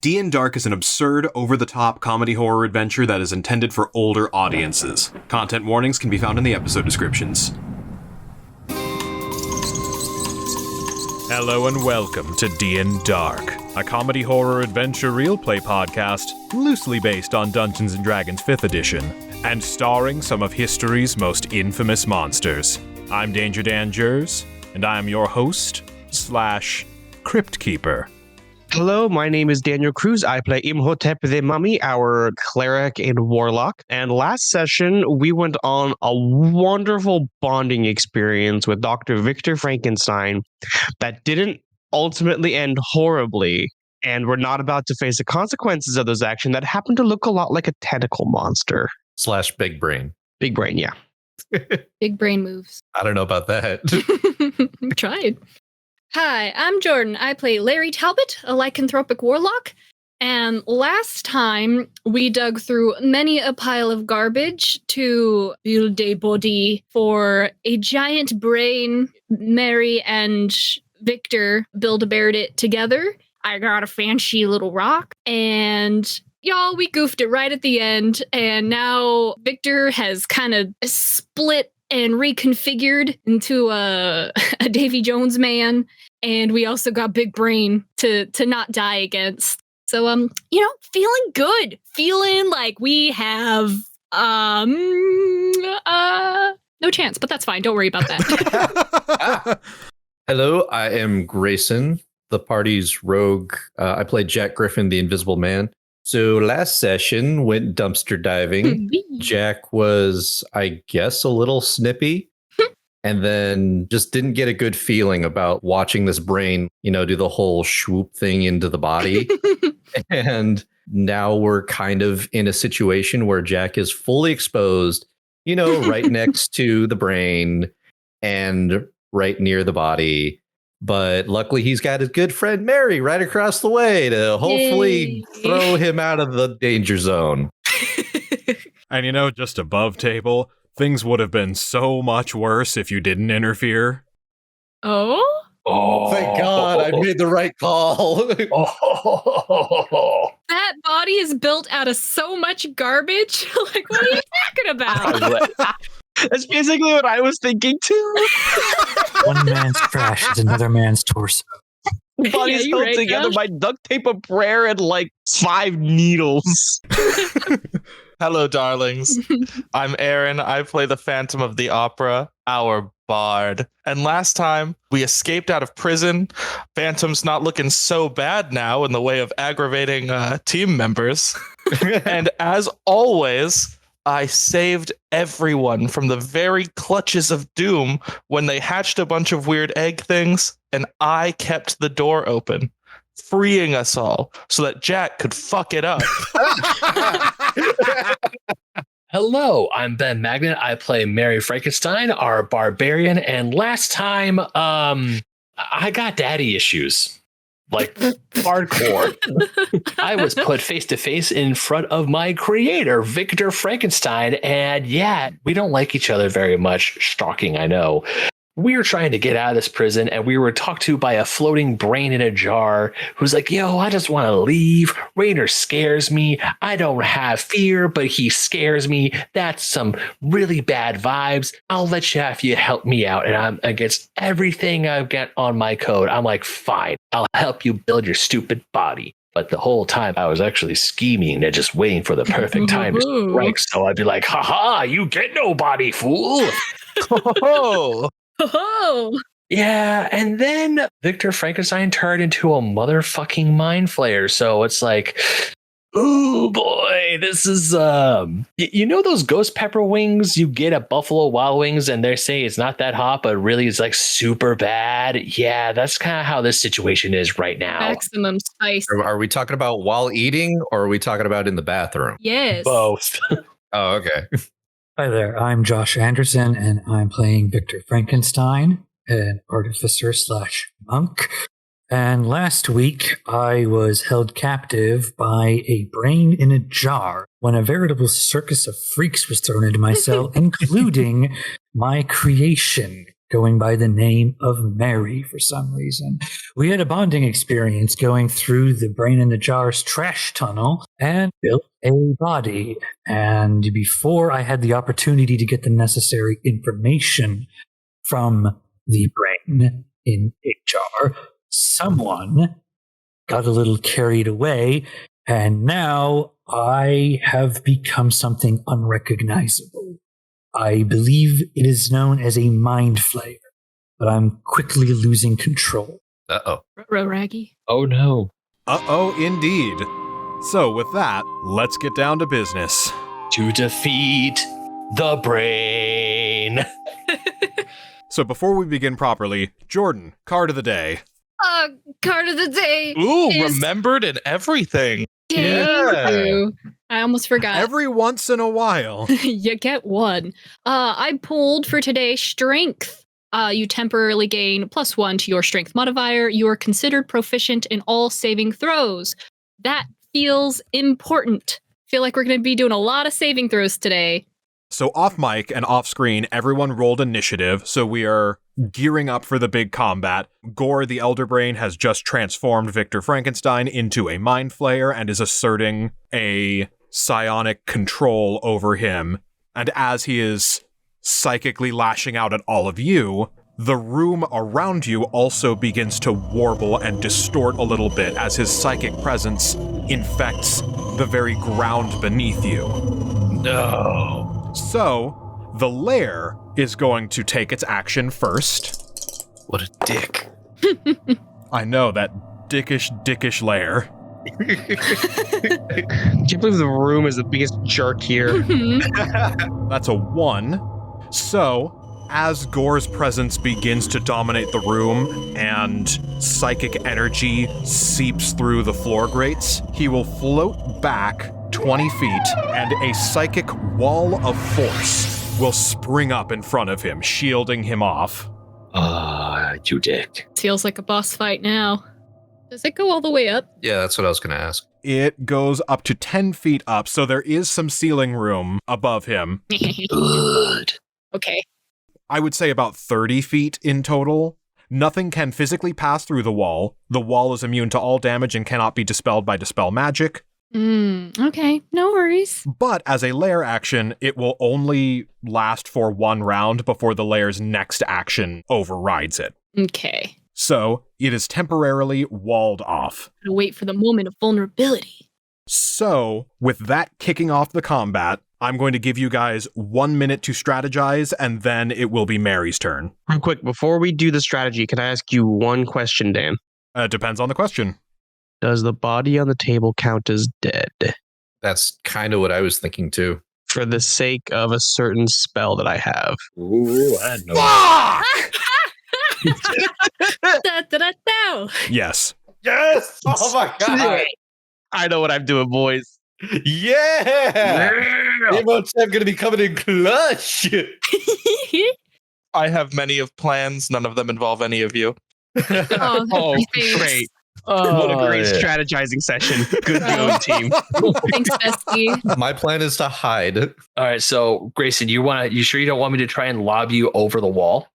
D&Dark is an absurd, over-the-top comedy horror adventure that is intended for older audiences. Content warnings can be found in the episode descriptions. Hello and welcome to D&Dark, a comedy horror adventure Realplay podcast loosely based on Dungeons & Dragons 5th edition, and starring some of history's most infamous monsters. I'm Danger Dan Jerz, and I am your host / Crypt Keeper. Hello, my name is Daniel Cruz. I play Imhotep the Mummy, our cleric and warlock. And last session, we went on a wonderful bonding experience with Dr. Victor Frankenstein that didn't ultimately end horribly. And we're not about to face the consequences of those actions that happen to look a lot like a tentacle monster. / big brain. Big brain, yeah. Big brain moves. I don't know about that. Tried. Hi, I'm Jordan. I play Larry Talbot, a lycanthropic warlock. And last time, we dug through many a pile of garbage to build a body for a giant brain. Mary and Victor build-a-beared it together. I got a fancy little rock, and y'all, we goofed it right at the end. And now Victor has kind of split and reconfigured into a Davy Jones man, and we also got Big Brain to not die against. So feeling good, feeling like we have no chance, but that's fine. Don't worry about that. Hello, I am Grayson, the party's rogue. I played Jack Griffon, the Invisible Man. So last session went dumpster diving. Jack was, I guess, a little snippy and then just didn't get a good feeling about watching this brain, do the whole swoop thing into the body. And now we're kind of in a situation where Jack is fully exposed, right next to the brain and right near the body. But luckily, he's got his good friend Mary right across the way to hopefully throw him out of the danger zone. And just above table, things would have been so much worse if you didn't interfere. Oh, thank God, I made the right call. That body is built out of so much garbage. Like, what are you talking about? That's basically what I was thinking too. One man's trash is another man's torso. Body's held together by duct tape, a prayer, and 5 needles. Hello, darlings. I'm Aaron. I play the Phantom of the Opera, our bard. And last time, we escaped out of prison. Phantom's not looking so bad now in the way of aggravating team members. And as always, I saved everyone from the very clutches of doom when they hatched a bunch of weird egg things, and I kept the door open, freeing us all so that Jack could fuck it up. Hello, I'm Ben Magnet. I play Mary Frankenstein, our barbarian, and last time, I got daddy issues. Hardcore. I was put face to face in front of my creator, Victor Frankenstein, and we don't like each other very much. Shocking, I know. We were trying to get out of this prison, and we were talked to by a floating brain in a jar who's like, yo, I just want to leave. Rainer scares me. I don't have fear, but he scares me. That's some really bad vibes. I'll let you if you help me out. And I'm against everything I've got on my code. I'm like, fine, I'll help you build your stupid body. But the whole time I was actually scheming and just waiting for the perfect time to strike. So I'd be like, haha, you get nobody, fool. Oh, yeah, and then Victor Frankenstein turned into a motherfucking Mind Flayer. So it's like, oh boy, this is those ghost pepper wings you get at Buffalo Wild Wings, and they say it's not that hot, but really it's super bad. Yeah, that's kind of how this situation is right now. Maximum spice. Are we talking about while eating, or are we talking about in the bathroom? Yes, both. Oh, okay. Hi there, I'm Josh Anderson, and I'm playing Victor Frankenstein, an artificer / monk. And last week, I was held captive by a brain in a jar when a veritable circus of freaks was thrown into my cell, including my creation, going by the name of Mary for some reason. We had a bonding experience going through the Brain in the Jar's trash tunnel and built a body. And before I had the opportunity to get the necessary information from the brain in a jar, someone got a little carried away, and now I have become something unrecognizable. I believe it is known as a Mind Flayer, but I'm quickly losing control. Uh-oh. Raggy. Oh no. Uh-oh, indeed. So with that, let's get down to business. To defeat the brain. So before we begin properly, Jordan, card of the day. Card of the day. Ooh, is- remembered and everything. Thank you. I almost forgot. Every once in a while. You get one. I pulled for today strength. You temporarily gain +1 to your strength modifier. You are considered proficient in all saving throws. That feels important. Feel like we're going to be doing a lot of saving throws today. So off mic and off screen, everyone rolled initiative, so we are gearing up for the big combat. Gore, the Elder Brain, has just transformed Victor Frankenstein into a Mind Flayer and is asserting a psionic control over him. And as he is psychically lashing out at all of you, the room around you also begins to warble and distort a little bit as his psychic presence infects the very ground beneath you. No. So, the lair is going to take its action first. What a dick. I know, that dickish lair. I can't believe the room is the biggest jerk here. That's a 1. So, as Gore's presence begins to dominate the room and psychic energy seeps through the floor grates, he will float back 20 feet and a psychic wall of force will spring up in front of him, shielding him off. You dick. Feels like a boss fight now. Does it go all the way up? Yeah, that's what I was going to ask. It goes up to 10 feet up, so there is some ceiling room above him. Good. Okay. I would say about 30 feet in total. Nothing can physically pass through the wall. The wall is immune to all damage and cannot be dispelled by dispel magic. Okay, no worries. But as a lair action, it will only last for 1 round before the lair's next action overrides it. Okay. So it is temporarily walled off. Gotta wait for the moment of vulnerability. So with that kicking off the combat, I'm going to give you guys 1 minute to strategize, and then it will be Mary's turn. Real quick, before we do the strategy, can I ask you one question, Dan? Depends on the question. Does the body on the table count as dead? That's kind of what I was thinking too. For the sake of a certain spell that I have. Ooh, I know. Da-da-da-da. Yes. Yes! Oh my god! I know what I'm doing, boys. Yeah! Imhotep gonna be coming in clutch! I have many of plans. None of them involve any of you. Oh, thanks. great. What a great strategizing session. Good going, team. Thanks, bestie. My plan is to hide. All right, so Grayson, you sure you don't want me to try and lob you over the wall?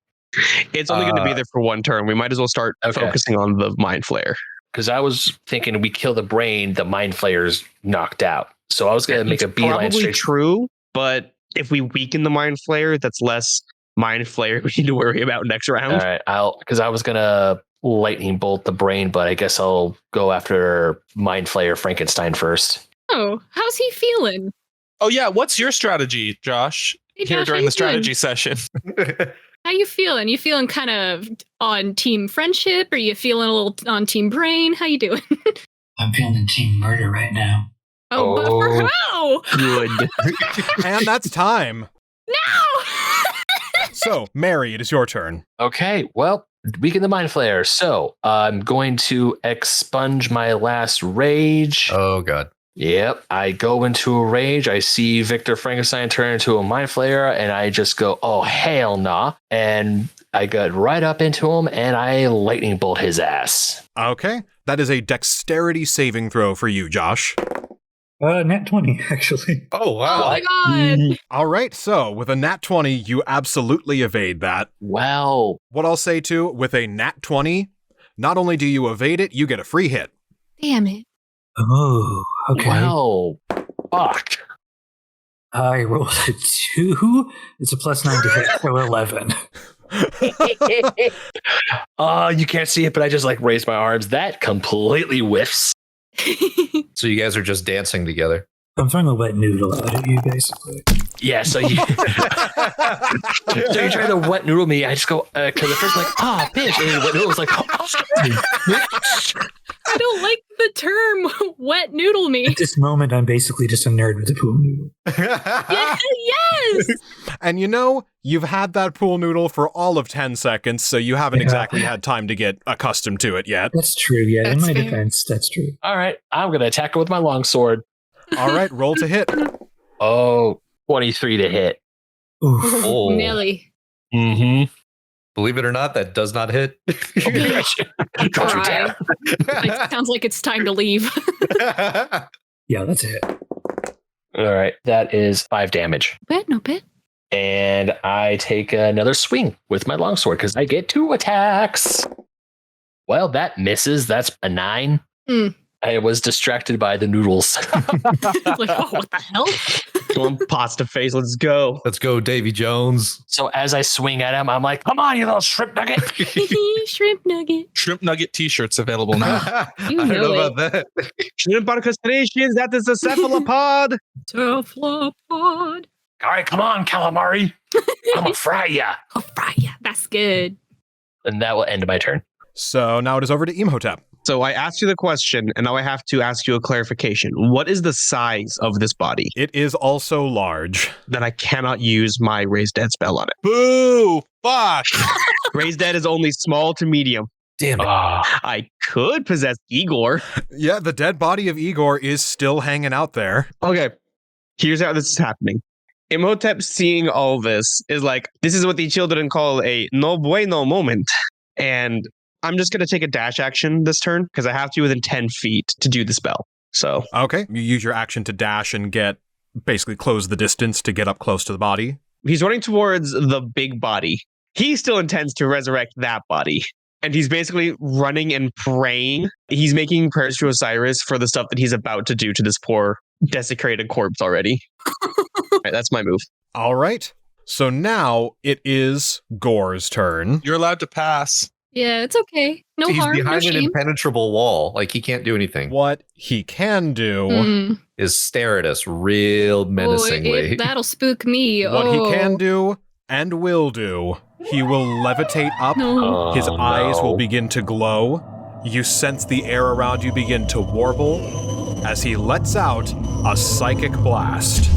It's only going to be there for 1 turn. We might as well start focusing on the Mind Flayer. Because I was thinking we kill the brain, the Mind Flayer's knocked out. So I was going to make a beeline Probably straight. true, but if we weaken the Mind Flayer, that's less Mind Flayer we need to worry about next round. All right, because I was going to lightning bolt the brain, but I guess I'll go after Mind Flayer Frankenstein first. Oh, how's he feeling? Oh yeah, what's your strategy, Josh? Hey, Here Josh, during how the you strategy doing? session. How you feeling? You feeling kind of on team friendship? Or you feeling a little on team brain? How you doing? I'm feeling team murder right now. Oh, but for who? Good. And that's time. No! So, Mary, it is your turn. Okay, well, weaken the Mind Flayer. So I'm going to expunge my last rage. Oh god. Yep, I go into a rage. I see Victor Frankenstein turn into a Mind Flayer, and I just go, oh, hell nah. And I got right up into him, and I lightning bolt his ass. Okay. That is a dexterity saving throw for you, Josh. Nat 20, actually. Oh, Oh wow. my god. All right, so with a nat 20, you absolutely evade that. Well, What I'll say too, with a nat 20, not only do you evade it, you get a free hit. Damn it. Oh, okay. well, fuck. I rolled a 2. It's a plus 9 to hit, so 11. You can't see it, but I just like raised my arms. That completely whiffs. So you guys are just dancing together. I'm throwing a wet noodle out at you, basically. Yeah, so you so you try to wet noodle me. I just go because at first I'm like, bitch, and then the wet noodle was like, I don't like the term wet noodle me. At this moment, I'm basically just a nerd with a pool noodle. Yeah, yes. And you know, you've had that pool noodle for all of 10 seconds, so you haven't exactly had time to get accustomed to it yet. That's true, yeah. In That's my fair. defense, that's true. all right, I'm gonna attack her with my longsword. All right, roll to hit. Oh, 23 to hit. Oof. Oh. Nelly. Mm-hmm. Believe it or not, that does not hit. Don't you Cry. dare. It sounds like it's time to leave. Yeah, that's it. All right, that is 5 damage. No bit. And I take another swing with my longsword because I get 2 attacks. Well, that misses. That's a 9. Mm. I was distracted by the noodles. Like, oh, what the hell? Come on, pasta face, let's go. Let's go, Davy Jones. So as I swing at him, I'm like, come on, you little shrimp nugget. Shrimp nugget. Shrimp nugget t-shirts available now. I You don't know know about that. Shrimp on crustaceans, that is a cephalopod. Cephalopod. All right, come on, calamari. I'm gonna fry ya. Oh, fry ya. That's good. And that will end my turn. So now it is over to Imhotep. So I asked you the question, and now I have to ask you a clarification. What is the size of this body? It is also large. Then I cannot use my Raise Dead spell on it. Boo! Fuck! Raise Dead is only small to medium. Damn it. I could possess Igor. Yeah, the dead body of Igor is still hanging out there. Okay, here's how this is happening. Imhotep seeing all this is like, this is what the children call a no bueno moment. And I'm just going to take a dash action this turn because I have to be within 10 feet to do the spell. So, Okay, you use your action to dash and basically close the distance to get up close to the body. he's running towards the big body. He still intends to resurrect that body. And he's basically running and praying. He's making prayers to Osiris for the stuff that he's about to do to this poor desecrated corpse already. All right, that's my move. All right, so now it is Gore's turn. You're allowed to pass. Yeah, it's okay. No He's harm, no behind an shame. impenetrable wall. Like, he can't do anything. What he can do, Mm. Is stare at us real Oh, menacingly. that'll spook me. what oh. he can do and will do, he will levitate up. No. His eyes will be. begin to glow. You sense the air around you begin to warble as he lets out a psychic blast.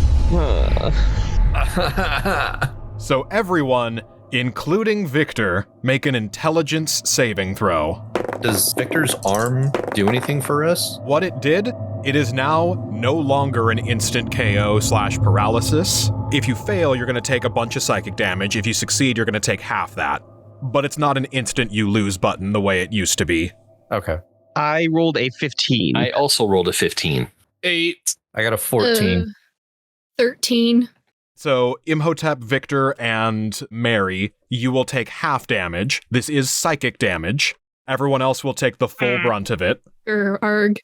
So everyone, including Victor, make an intelligence saving throw. Does Victor's arm do anything for us? What it did, it is now no longer an instant KO/paralysis. If you fail, you're going to take a bunch of psychic damage. If you succeed, you're going to take half that. But it's not an instant you lose button the way it used to be. Okay. I rolled a 15. I also rolled a 15. 8. I got a 14. 13. So Imhotep, Victor, and Mary, you will take half damage. This is psychic damage. Everyone else will take the full brunt of it. Arg.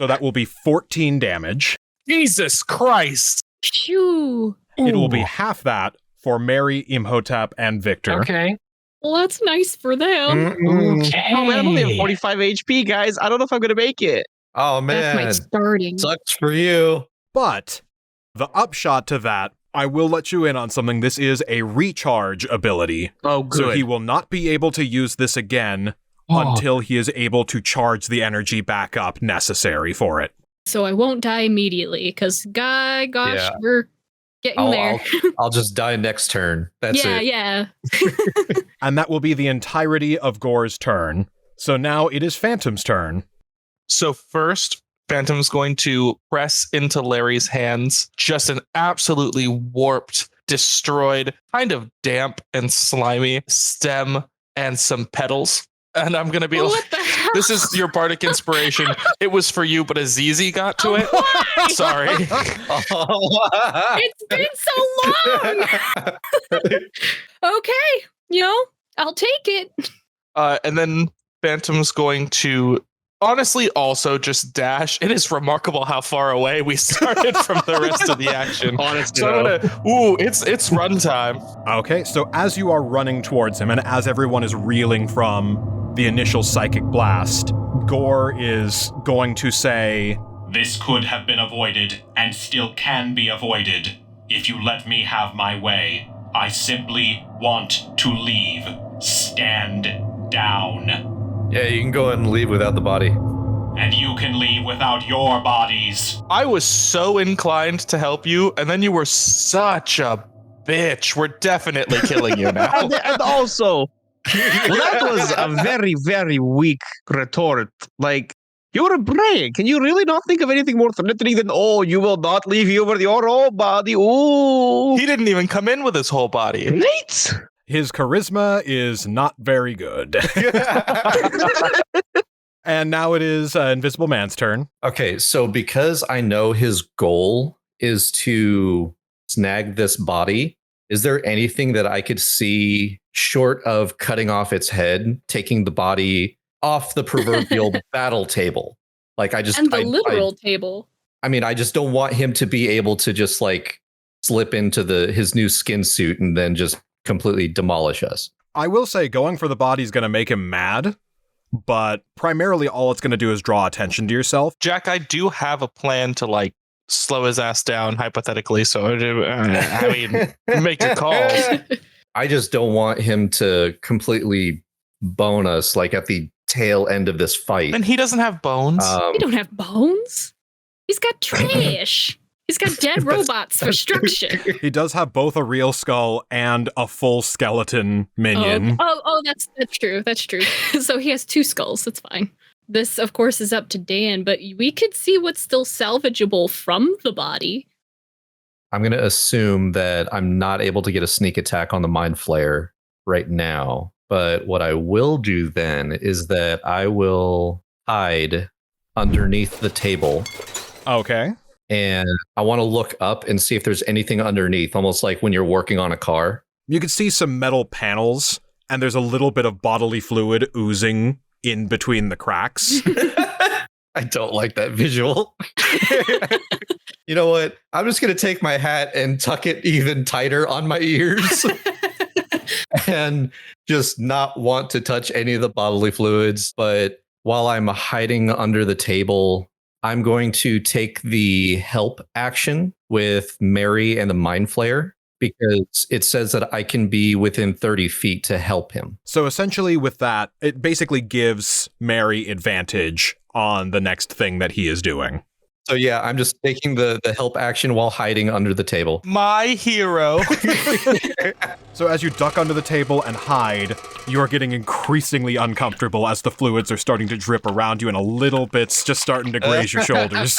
So that will be 14 damage. Jesus Christ! Phew. It will be half that for Mary, Imhotep, and Victor. Okay. Well, that's nice for them. Okay. Oh man, I'm only at 45 HP, guys. I don't know if I'm going to make it. Oh, That's my man. starting. Sucks for you. But the upshot to that, I will let you in on something. This is a recharge ability. Oh, So good. he will not be able to use this again Oh. until he is able to charge the energy back up necessary for it. So I won't die immediately because, gosh, Yeah. we're getting there. I'll just die next turn. That's it. Yeah. And that will be the entirety of Gore's turn. So now it is Phantom's turn. So first, Phantom's going to press into Larry's hands just an absolutely warped, destroyed, kind of damp and slimy stem and some petals. And I'm going to be What the hell? This is your bardic inspiration. It was for you, but Azizi got to it. Why? Sorry. It's been so long. Okay, I'll take it. And then Phantom's going to honestly also just dash. It is remarkable how far away we started from the rest of the action. Honestly, So I'm gonna, it's runtime. Okay, so as you are running towards him, and as everyone is reeling from the initial psychic blast, Gore is going to say, "This could have been avoided, and still can be avoided, if you let me have my way. I simply want to leave. Stand down. Yeah, you can go ahead and leave without the body. And you can leave without your bodies." I was so inclined to help you, and then you were such a bitch. We're definitely killing you now. And also, that was a very, very weak retort. Like, you're a brain. Can you really not think of anything more threatening than, you will not leave you over your whole body? Ooh. He didn't even come in with his whole body. Right? his charisma is not very good. And now it is Invisible Man's turn. Okay, so because I know his goal is to snag this body, is there anything that I could see short of cutting off its head, taking the body off the proverbial battle table? Like and the literal table. I mean, I just don't want him to be able to just like slip into his new skin suit and then just completely demolish us. I will say going for the body is going to make him mad, but primarily all it's going to do is draw attention to yourself. Jack, I do have a plan to like slow his ass down hypothetically. So I mean, make your calls. I just don't want him to completely bone us like at the tail end of this fight. And he doesn't have bones. He don't have bones. He's got trash. He's got dead robots for structure. He does have both a real skull and a full skeleton minion. Oh, that's true. That's true. So he has two skulls. That's fine. This, of course, is up to Dan, but we could see what's still salvageable from the body. I'm going to assume that I'm not able to get a sneak attack on the Mind Flayer right now. But what I will do then is that I will hide underneath the table. Okay. And I want to look up and see if there's anything underneath, almost like when you're working on a car. You can see some metal panels, and there's a little bit of bodily fluid oozing in between the cracks. I don't like that visual. You know what? I'm just going to take my hat and tuck it even tighter on my ears and just not want to touch any of the bodily fluids. But while I'm hiding under the table, I'm going to take the help action with Mary and the Mind Flayer because it says that I can be within 30 feet to help him. So essentially with that, it basically gives Mary advantage on the next thing that he is doing. So yeah, I'm just taking the help action while hiding under the table. My hero. So as you duck under the table and hide, you are getting increasingly uncomfortable as the fluids are starting to drip around you and a little bit's just starting to graze your shoulders.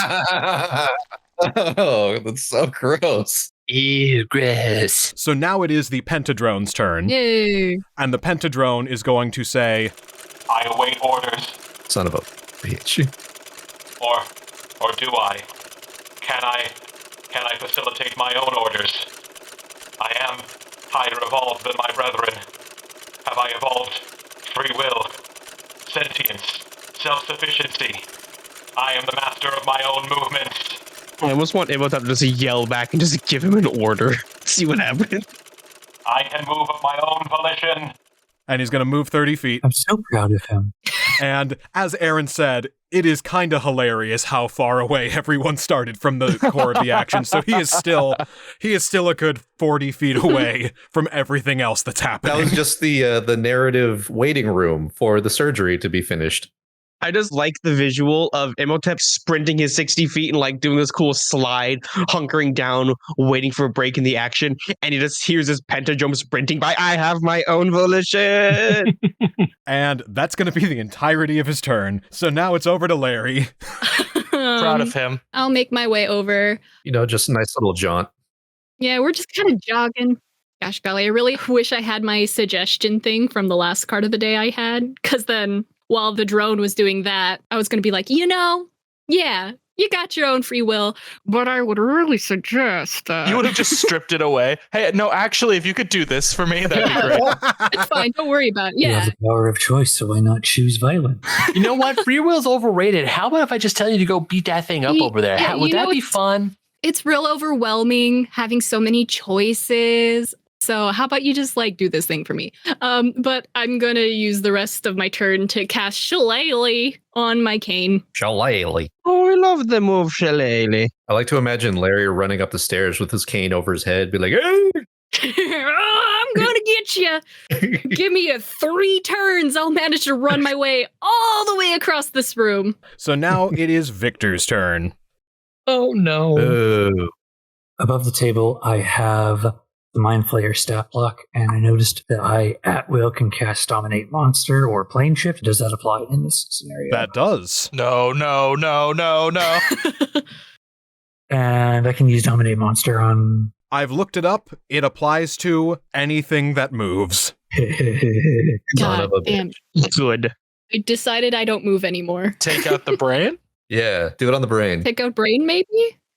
Oh, that's so gross. Ew, gross. So now it is the Pentadrone's turn. Yay. And the Pentadrone is going to say, I await orders. Son of a bitch. Or do I? Can I facilitate my own orders? I am higher evolved than my brethren. Have I evolved free will, sentience, self-sufficiency? I am the master of my own movements. I almost want Imhotep to just yell back and just give him an order. See what happens. I can move of my own volition. and he's going to move 30 feet. I'm so proud of him. And as Aaron said, it is kind of hilarious how far away everyone started from the core of the action. So he is still a good 40 feet away from everything else that's happening. That was just the narrative waiting room for the surgery to be finished. I just like the visual of Imhotep sprinting his 60 feet and like doing this cool slide, hunkering down, waiting for a break in the action. And he just hears this pentadrome sprinting by. I have my own volition. And that's going to be the entirety of his turn. So now it's over to Larry. Proud of him. I'll make my way over. You know, just a nice little jaunt. Yeah, we're just kind of jogging. Gosh golly, I really wish I had my suggestion thing from the last card of the day I had, because then while the drone was doing that, I was going to be like, yeah, you got your own free will, but I would really suggest that. You would have just stripped it away. Hey, no, actually, if you could do this for me, that'd be great. It's fine. Don't worry about it. You Yeah. have the power of choice, so why not choose violence? You know what? Free will's overrated. How about if I just tell you to go beat that thing up over there? Yeah, Would you know that be it's- fun? It's real overwhelming having so many choices. So how about you just do this thing for me? But I'm going to use the rest of my turn to cast Shillelagh on my cane. Shillelagh. Oh, I love the move, Shillelagh. I like to imagine Larry running up the stairs with his cane over his head, be like, hey! I'm going to get you. Give me 3 turns. I'll manage to run my way all the way across this room. So now it is Victor's turn. Oh, no. Oh. Above the table, I have the Mind Flayer stat block, and I noticed that I, at will, can cast Dominate Monster or Plane Shift. Does that apply in this scenario? That does. No. And I can use Dominate Monster on... I've looked it up. It applies to anything that moves. Son God of a damn. Good. I decided I don't move anymore. Take out the brain? Yeah, do it on the brain. Take out brain, maybe?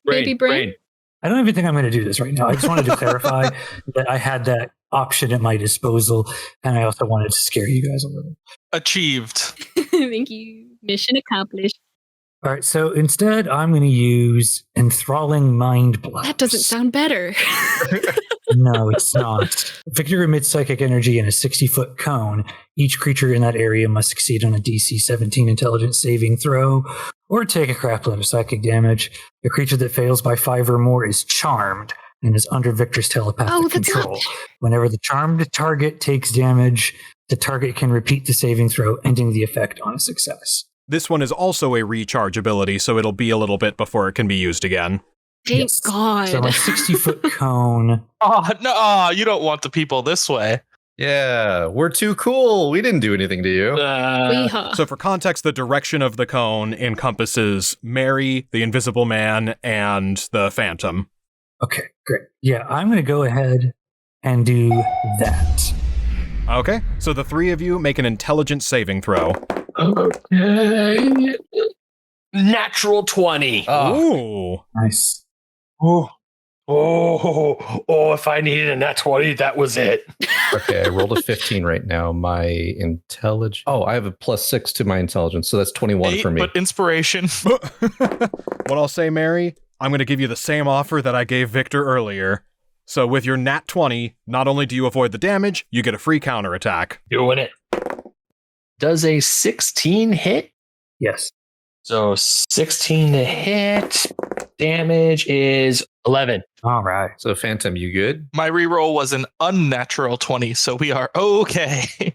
Maybe brain? I don't even think I'm going to do this right now. I just wanted to clarify that I had that option at my disposal, and I also wanted to scare you guys a little. Achieved. Thank you. Mission accomplished. All right, so instead, I'm going to use Enthralling Mind Blast. That doesn't sound better. No, it's not. Victor emits psychic energy in a 60-foot cone. Each creature in that area must succeed on a DC 17 intelligence saving throw or take a crap load of psychic damage. The creature that fails by 5 or more is charmed and is under Victor's telepathic Oh, that's control. not- Whenever the charmed target takes damage, the target can repeat the saving throw, ending the effect on a success. This one is also a recharge ability, so it'll be a little bit before it can be used again. Thank Yes. God. So my 60-foot cone... Oh, no, you don't want the people this way. Yeah, we're too cool. We didn't do anything to you. Weehaw. So for context, the direction of the cone encompasses Mary, the Invisible Man, and the Phantom. Okay, great. Yeah, I'm going to go ahead and do that. Okay, so the 3 of you make an intelligence saving throw. Okay. Natural 20. Ooh. Nice. Oh, if I needed a nat 20, that was it. Okay, I rolled a 15 right now. My intelligence. Oh, I have a +6 to my intelligence, so that's 21 8, for me. but inspiration. What I'll say, Mary, I'm going to give you the same offer that I gave Victor earlier. So with your nat 20, not only do you avoid the damage, you get a free counterattack. Doing it. Does a 16 hit? Yes. So 16 to hit. Damage is 11. All right. So, Phantom, you good? My reroll was an unnatural 20, so we are okay.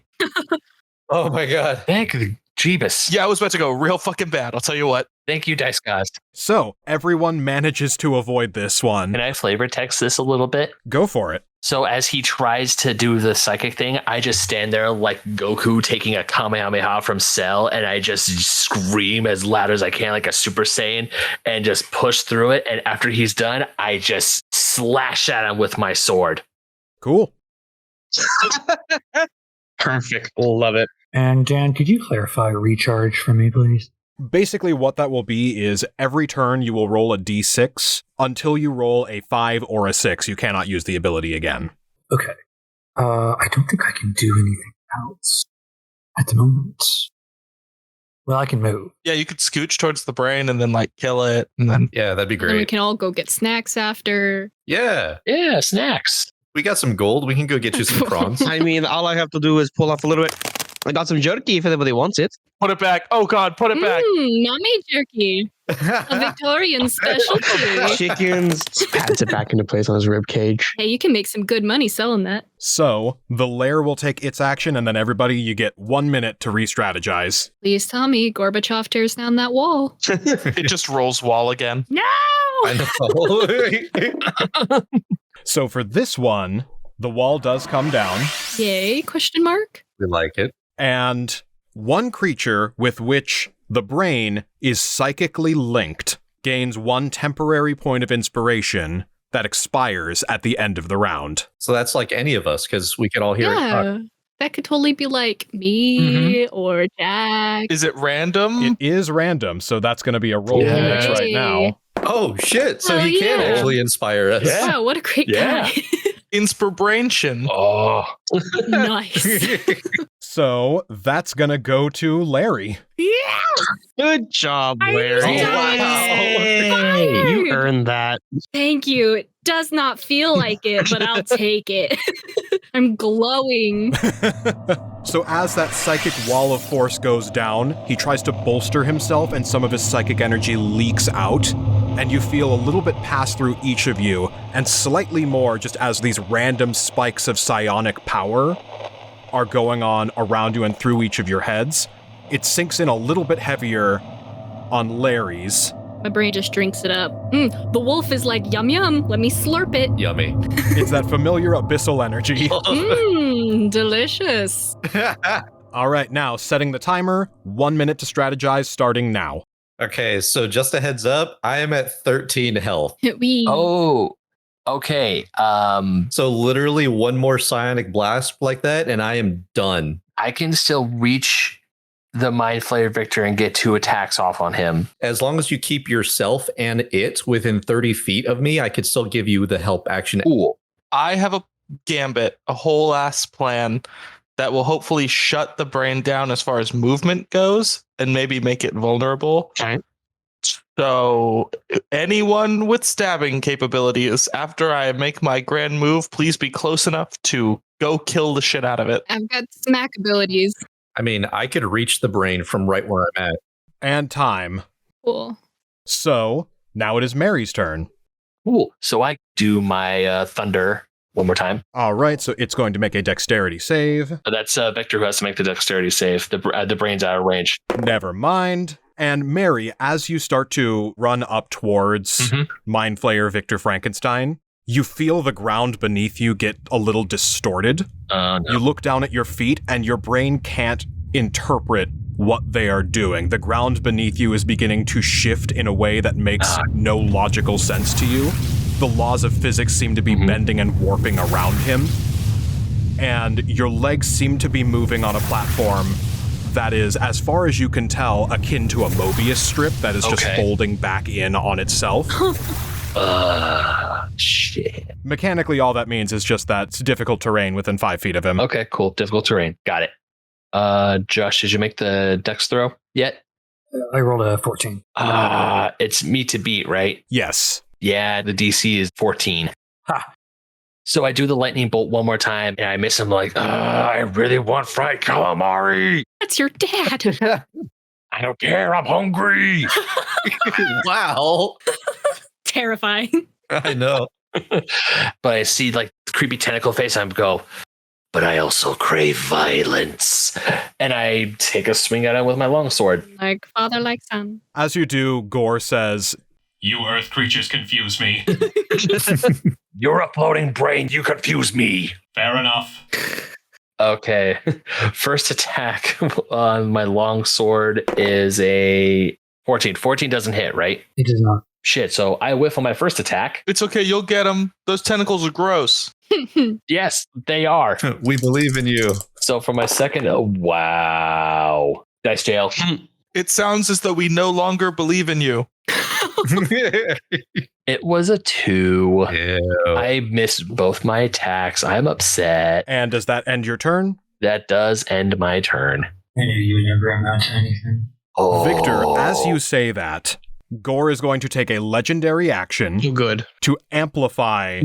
Oh my god. Thank you, Jeebus. Yeah, I was about to go real fucking bad, I'll tell you what. Thank you, Dice Gods. So everyone manages to avoid this one. Can I flavor text this a little bit? Go for it. So as he tries to do the psychic thing, I just stand there like Goku taking a Kamehameha from Cell, and I just scream as loud as I can like a Super Saiyan and just push through it. And after he's done, I just slash at him with my sword. Cool. Perfect. Love it. And Dan, could you clarify recharge for me, please? Basically, what that will be is every turn you will roll a d6 until you roll a 5 or a 6. You cannot use the ability again. Okay. I don't think I can do anything else at the moment. Well, I can move. Yeah, you could scooch towards the brain and then kill it, and then Yeah, that'd be And then we great. can all go get snacks after. Yeah, Yeah, snacks. we got some gold. We can go get you some prawns. I mean, all I have to do is pull off a little bit. I got some jerky if anybody wants it. put it back. Oh god, put it back. Mommy jerky. A Victorian specialty. Chickens. Pats it back into place on his rib cage. Hey, you can make some good money selling that. So, the lair will take its action, and then everybody, you get 1 minute to re-strategize. Please tell me Gorbachev tears down that wall. It just rolls wall again. No! I know. So for this one, the wall does come down, Yay? Question mark? We like it. and one creature with which the brain is psychically linked gains 1 temporary point of inspiration that expires at the end of the round. So that's like any of us, because we can all hear it. Yeah. that could totally be like me or Jack. Is it random? It is random, so that's going to be a roll he makes right now. Oh, shit. So Hell he can yeah. actually inspire us. Yeah. Wow, what a great Yeah. guy. Inspiration. Oh, Nice. So that's going to go to Larry. Good job, Are you Larry. serious? Hey, you Fired. earned that. Thank you. It does not feel like it, but I'll take it. I'm glowing. So as that psychic wall of force goes down, he tries to bolster himself and some of his psychic energy leaks out, and you feel a little bit pass through each of you, and slightly more just as these random spikes of psionic power are going on around you and through each of your heads. It sinks in a little bit heavier on Larry's. My brain just drinks it up. The wolf is like, yum, yum. Let me slurp it. yummy. It's that familiar abyssal energy. Delicious. All right, now setting the timer, 1 minute to strategize starting now. Okay, so just a heads up, I am at 13 health. We. Oh, okay. So literally one more psionic blast like that, and I am done. I can still reach the Mind Flayer Victor and get 2 attacks off on him. As long as you keep yourself and it within 30 feet of me, I could still give you the help action. Cool. I have a gambit, a whole ass plan that will hopefully shut the brain down as far as movement goes and maybe make it vulnerable. Okay. So anyone with stabbing capabilities, after I make my grand move, please be close enough to go kill the shit out of it. I've got smack abilities. I mean, I could reach the brain from right where I'm at. And time. Cool. So now it is Mary's turn. Cool. So I do my thunder one more time. All right, so it's going to make a dexterity save. That's Victor who has to make the dexterity save. The brain's out of range. Never mind. And Mary, as you start to run up towards Mind Flayer Victor Frankenstein, you feel the ground beneath you get a little distorted. No. You look down at your feet and your brain can't interpret what they are doing. The ground beneath you is beginning to shift in a way that makes no logical sense to you. The laws of physics seem to be bending and warping around him. And your legs seem to be moving on a platform that is, as far as you can tell, akin to a Mobius strip that is just folding back in on itself. Shit. Mechanically, all that means is just that it's difficult terrain within 5 feet of him. Okay, cool. Difficult terrain. Got it. Josh, did you make the dex throw yet? I rolled a 14. It's me to beat, right? Yes. Yeah, the DC is 14. Ha. So I do the lightning bolt one more time, and I miss him like, I really want fried calamari. That's your dad. I don't care. I'm hungry. Wow. Terrifying. I know. But I see like the creepy tentacle face. I go, but I also crave violence. And I take a swing at him with my longsword. Like father, like son. As you do, Gore says, You Earth creatures confuse me. You're a floating brain. You confuse me. Fair enough. Okay. First attack on my longsword is a 14. 14 doesn't hit, right? It does not. Shit. So I whiff on my first attack. It's okay, you'll get them. Those tentacles are gross. Yes, they are. We believe in you. So for my second, wow. Dice jail. It sounds as though we no longer believe in you. It was a 2. Ew. I missed both my attacks. I'm upset. and does that end your turn? That does end my turn. I knew you would never amount to anything. Oh. Victor, as you say that, Gore is going to take a legendary action Good. to amplify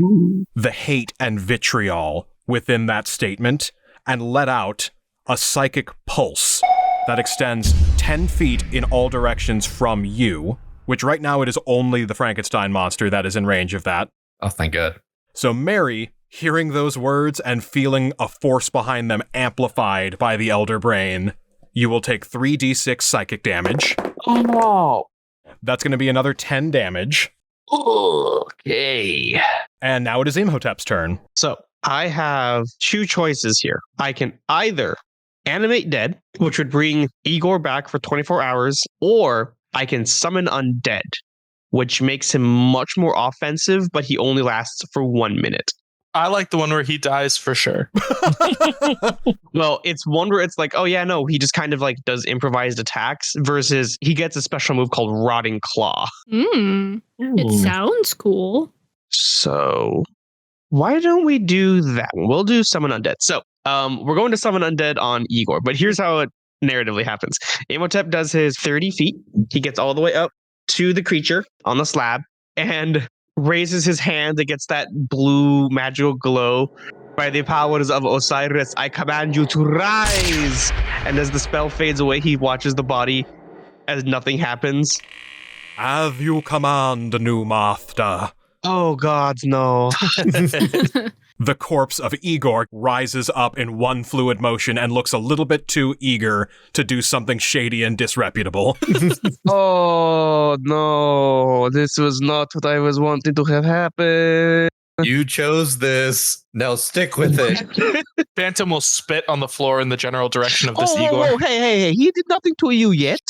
the hate and vitriol within that statement and let out a psychic pulse that extends 10 feet in all directions from you, which right now it is only the Frankenstein monster that is in range of that. Oh, thank God. So Mary, hearing those words and feeling a force behind them amplified by the Elder Brain, you will take 3d6 psychic damage. Oh. That's going to be another 10 damage. Okay. And now it is Imhotep's turn. So I have 2 choices here. I can either animate dead, which would bring Igor back for 24 hours, or I can summon undead, which makes him much more offensive, but he only lasts for 1 minute. I like the one where he dies for sure. Well, it's one where it's like, oh yeah, no, he just kind of like does improvised attacks versus he gets a special move called Rotting Claw. It sounds cool. So why don't we do that one? We'll do Summon Undead. So we're going to Summon Undead on Igor, but here's how it narratively happens. Imhotep does his 30 feet. He gets all the way up to the creature on the slab and raises his hand against that blue magical glow. By the powers of Osiris, I command you to rise. And as the spell fades away, he watches the body as nothing happens. Have you command, new master? Oh God, no. The corpse of Igor rises up in one fluid motion and looks a little bit too eager to do something shady and disreputable. Oh no, this was not what I was wanting to have happen. You chose this. Now stick with it. Phantom will spit on the floor in the general direction of this Oh, Igor. hey, he did nothing to you yet.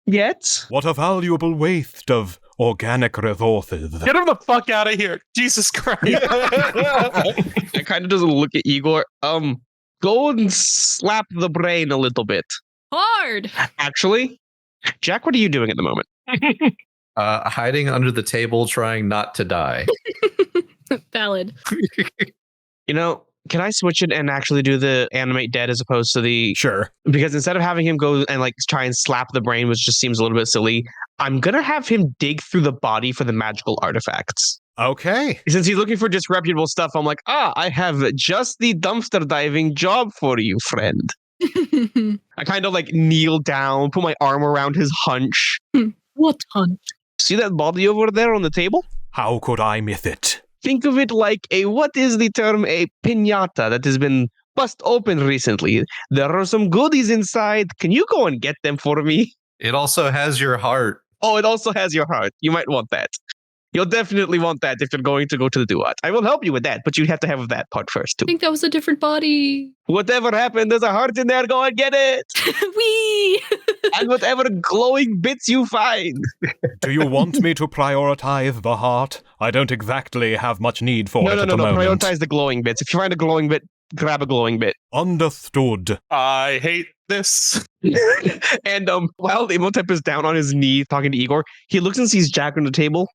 Yet? What a valuable waste of organic resources. Get him the fuck out of here. Jesus Christ. I kind of doesn't look at Igor. Go and slap the brain a little bit. Hard. Actually, Jack, what are you doing at the moment? Hiding under the table, trying not to die. Valid. You know, can I switch it and actually do the animate dead as opposed to the... Sure. Because instead of having him go and like try and slap the brain, which just seems a little bit silly, I'm going to have him dig through the body for the magical artifacts. Okay. Since he's looking for disreputable stuff, I'm like, I have just the dumpster diving job for you, friend. I kind of like kneel down, put my arm around his hunch. What hunt? See that body over there on the table? How could I miss it? Think of it like what is the term? A piñata that has been bust open recently. There are some goodies inside. Can you go and get them for me? It also has your heart. Oh, it also has your heart. You might want that. You'll definitely want that if you're going to go to the Duat. I will help you with that, but you have to have that part first, too. I think that was a different body. Whatever happened, there's a heart in there. Go and get it. Wee! And whatever glowing bits you find. Do you want me to prioritize the heart? I don't exactly have much need for it at the moment. Prioritize the glowing bits. If you find a glowing bit, grab a glowing bit. Understood. I hate this. And while Imhotep is down on his knee talking to Igor, he looks and sees Jack on the table.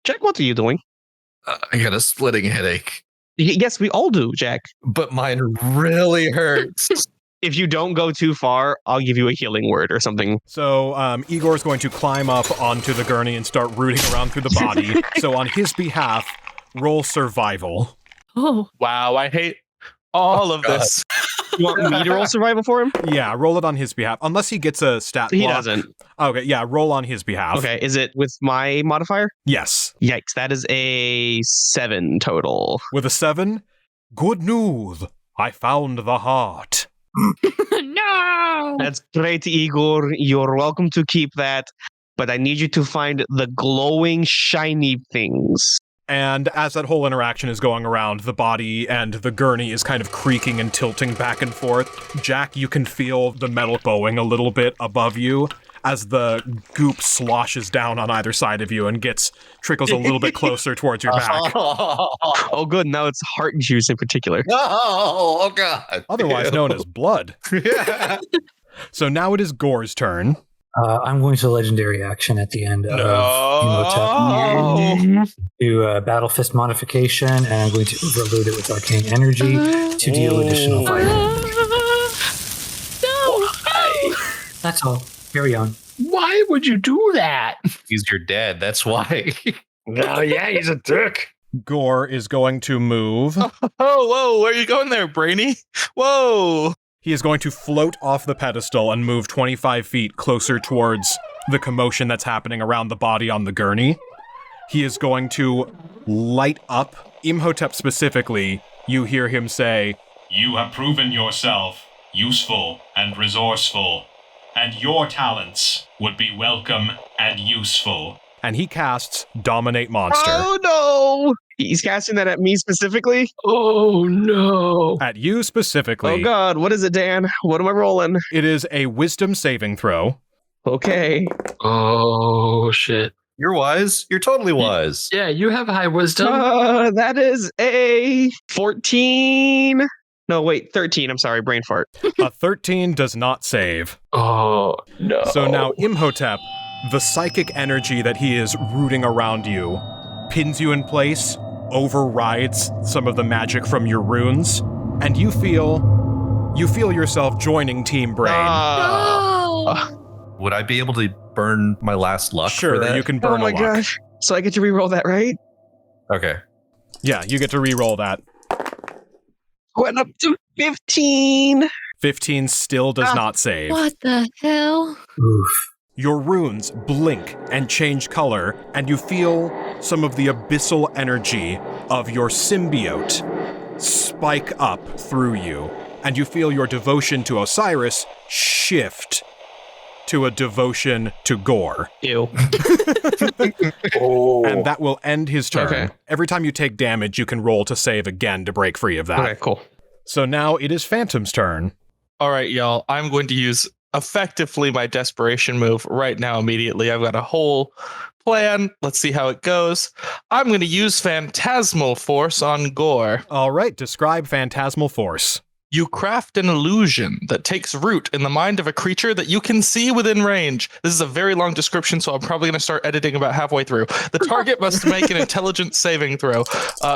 Jack, what are you doing? I got a splitting headache. Yes, we all do, Jack. But mine really hurts. If you don't go too far, I'll give you a healing word or something. So Igor's going to climb up onto the gurney and start rooting around through the body. So on his behalf, roll survival. Oh. Wow, I hate all of this. You want me to roll survival for him? Yeah, roll it on his behalf. Unless he gets a stat block. He doesn't. Okay, yeah, roll on his behalf. Okay, is it with my modifier? Yes. Yikes, that is a 7 total. With a 7, good news. I found the heart. No! That's great, Igor. You're welcome to keep that. But I need you to find the glowing, shiny things. And as that whole interaction is going around, the body and the gurney is kind of creaking and tilting back and forth. Jack, you can feel the metal bowing a little bit above you as the goop sloshes down on either side of you and trickles a little bit closer towards your back. Oh, good. Now it's heart juice in particular. Oh, God. Otherwise known as blood. So now it is Gore's turn. I'm going to legendary action at the end of Imhotep to Battle Fist modification, and I'm going to overload it with arcane energy to deal additional fire. No! That's all. Carry on. Why would you do that? He's your dad. That's why. Oh, yeah, he's a dick. Gore is going to move. Oh, whoa, where are you going there, Brainy? Whoa. He is going to float off the pedestal and move 25 feet closer towards the commotion that's happening around the body on the gurney. He is going to light up Imhotep specifically. You hear him say, You have proven yourself useful and resourceful, and your talents would be welcome and useful. And he casts Dominate Monster. Oh, no! He's casting that at me specifically? Oh, no. At you specifically. Oh, God. What is it, Dan? What am I rolling? It is a wisdom saving throw. Okay. Oh, shit. You're wise. You're totally wise. Yeah, you have high wisdom. That is a 14. No, wait, 13. I'm sorry, brain fart. A 13 does not save. Oh, no. So now Imhotep, the psychic energy that he is rooting around you, pins you in place, overrides some of the magic from your runes, and you feel yourself joining Team Brain. Would I be able to burn my last luck for Sure, that? you can burn Oh my a luck. gosh. So I get to reroll that, right? Okay. Yeah, you get to re-roll that. Went up to 15. 15 still does not save. What the hell? Oof. Your runes blink and change color, and you feel some of the abyssal energy of your symbiote spike up through you, and you feel your devotion to Osiris shift to a devotion to Gore. Ew. Oh. And that will end his turn. Okay. Every time you take damage, you can roll to save again to break free of that. Okay, cool. So now it is Phantom's turn. All right, y'all. I'm going to use effectively my desperation move right now immediately. I've got a whole plan. Let's see how it goes. I'm going to use Phantasmal Force on Gore. All right, describe Phantasmal Force. You craft an illusion that takes root in the mind of a creature that you can see within range. This is a very long description, so I'm probably going to start editing about halfway through. The target must make an intelligence saving throw.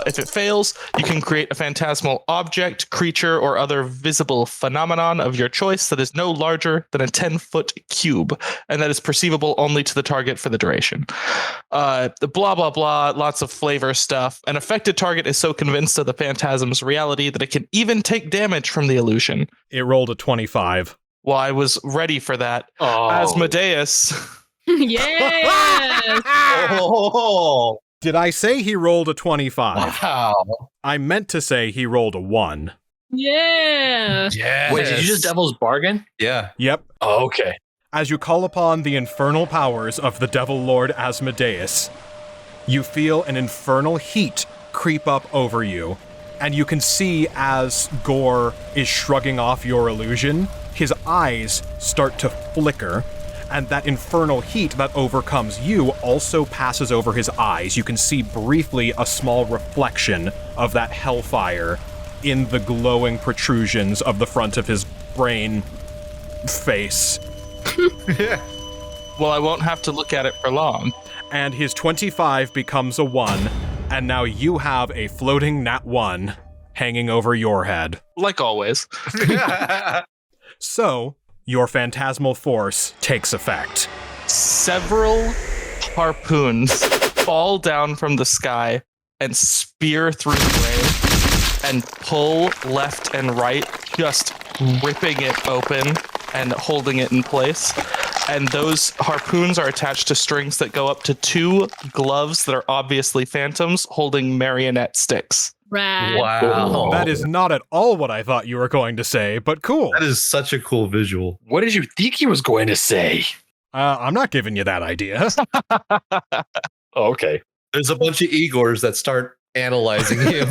If it fails, you can create a phantasmal object, creature, or other visible phenomenon of your choice that is no larger than a 10-foot cube, and that is perceivable only to the target for the duration. Blah, blah, blah, lots of flavor stuff. An affected target is so convinced of the phantasm's reality that it can even take damage from the illusion. It rolled a 25. Well, I was ready for that. Oh. Asmodeus. Yes! Oh, Did I say he rolled a 25? wow. I meant to say he rolled a 1. Yeah! Yes. Wait, did you just Devil's Bargain? Yeah. Yep. Oh, okay. As you call upon the infernal powers of the Devil Lord Asmodeus, you feel an infernal heat creep up over you, and you can see as Gore is shrugging off your illusion, his eyes start to flicker, and that infernal heat that overcomes you also passes over his eyes. You can see briefly a small reflection of that hellfire in the glowing protrusions of the front of his brain face. Well, I won't have to look at it for long. And his 25 becomes a 1, and now you have a floating nat 1 hanging over your head. Like always. So, your phantasmal force takes effect. Several harpoons fall down from the sky and spear through the rain and pull left and right, just ripping it open and holding it in place. And those harpoons are attached to strings that go up to 2 gloves that are obviously phantoms holding marionette sticks. Rad. Wow. That is not at all what I thought you were going to say, but cool. That is such a cool visual. What did you think he was going to say? I'm not giving you that idea. Oh, okay. There's a bunch of Igors that start analyzing him.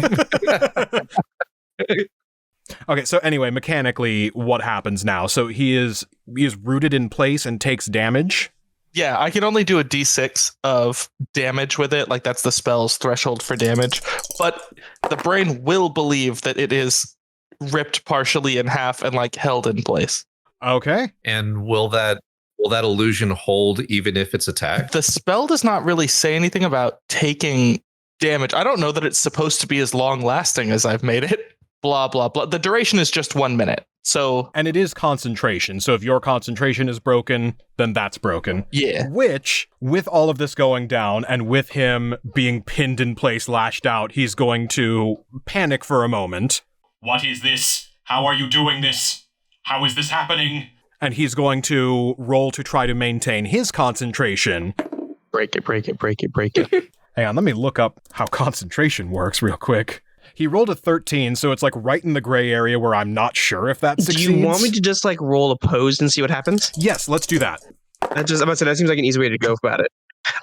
Okay, so anyway, mechanically, what happens now? So he is rooted in place and takes damage. Yeah, I can only do a d6 of damage with it. Like, that's the spell's threshold for damage. But the brain will believe that it is ripped partially in half and, like, held in place. Okay. And will that illusion hold even if it's attacked? The spell does not really say anything about taking damage. I don't know that it's supposed to be as long-lasting as I've made it. Blah, blah, blah. The duration is just 1 minute. So, And it is concentration, so if your concentration is broken, then that's broken. yeah. Which, with all of this going down, and with him being pinned in place, lashed out, he's going to panic for a moment. What is this? How are you doing this? How is this happening? And he's going to roll to try to maintain his concentration. Break it, break it, break it, break it. Hang on, let me look up how concentration works real quick. He rolled a 13, so it's like right in the gray area where I'm not sure if that succeeds. Do you want me to just like roll opposed and see what happens? Yes, let's do that. I'm about to say that seems like an easy way to go about it.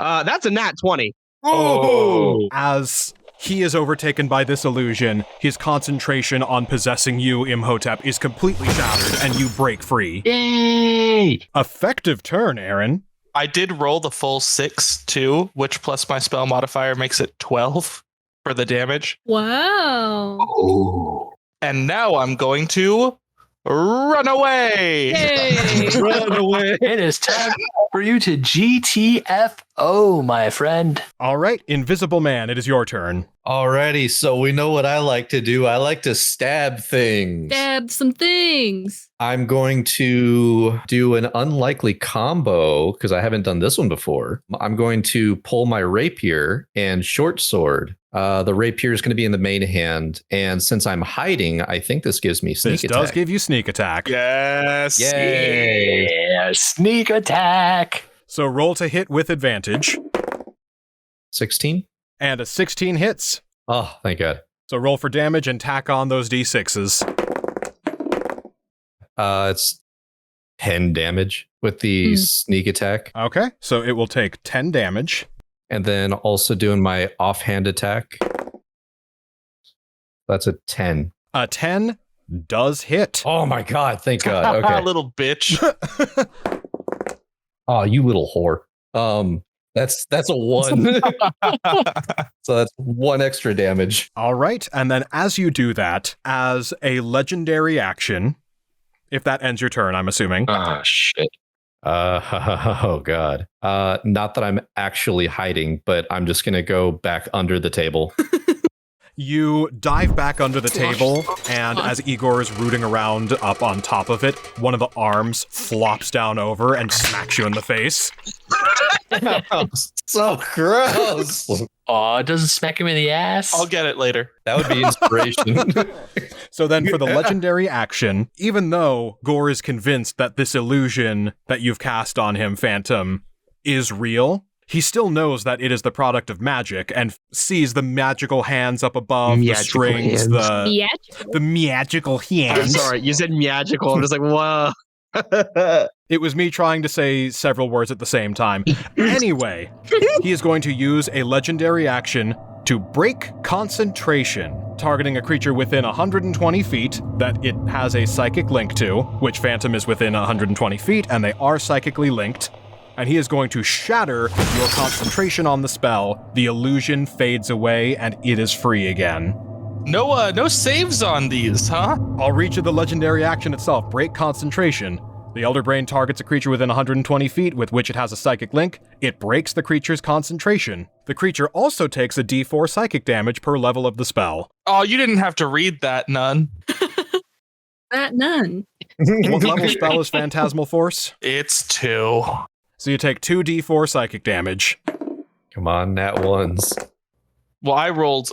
That's a nat 20. Oh. As he is overtaken by this illusion, his concentration on possessing you, Imhotep, is completely shattered, and you break free. Yay! Effective turn, Aaron. I did roll the full 6 too, which plus my spell modifier makes it 12 for the damage. Wow. Oh. And now I'm going to run away. Yay. Run away. It is time for you to GTFO, my friend. All right, Invisible Man, it is your turn. Alrighty, so we know what I like to do. I like to stab things. Stab some things. I'm going to do an unlikely combo because I haven't done this one before. I'm going to pull my rapier and short sword. The rapier is going to be in the main hand. And since I'm hiding, I think this gives me sneak This attack. does give you sneak attack. Yes. Yay. Yeah, sneak attack. So roll to hit with advantage. 16? And a 16 hits. Oh, thank God. So roll for damage and tack on those d6s. It's 10 damage with the sneak attack. Okay, so it will take 10 damage. And then also doing my offhand attack. That's a 10. A 10 does hit. Oh my God, thank God. Okay. Little bitch. Oh, you little whore. That's a 1. So that's 1 extra damage. All right, and then as you do that, as a legendary action, if that ends your turn, I'm assuming. Oh, shit. Oh God. Not that I'm actually hiding, but I'm just gonna go back under the table. You dive back under the table, and as Igor is rooting around up on top of it, one of the arms flops down over and smacks you in the face. So gross. Oh, it doesn't smack him in the ass. I'll get it later. That would be inspiration. So then for the legendary action, even though Gore is convinced that this illusion that you've cast on him, Phantom, is real, he still knows that it is the product of magic and sees the magical hands up above, the Magical strings, hands. the magical I'm hands. sorry, you said magical. I'm just like, whoa. It was me trying to say several words at the same time. Anyway, he is going to use a legendary action to break concentration, targeting a creature within 120 feet that it has a psychic link to, which Phantom is within 120 feet, and they are psychically linked. And he is going to shatter your concentration on the spell. The illusion fades away, and it is free again. No saves on these, huh? I'll read you the legendary action itself. Break concentration. The Elder Brain targets a creature within 120 feet with which it has a psychic link. It breaks the creature's concentration. The creature also takes a d4 psychic damage per level of the spell. Oh, you didn't have to read that, none. That none. What level spell is Phantasmal Force? It's 2. So you take 2d4 psychic damage. Come on, nat ones. Well, I rolled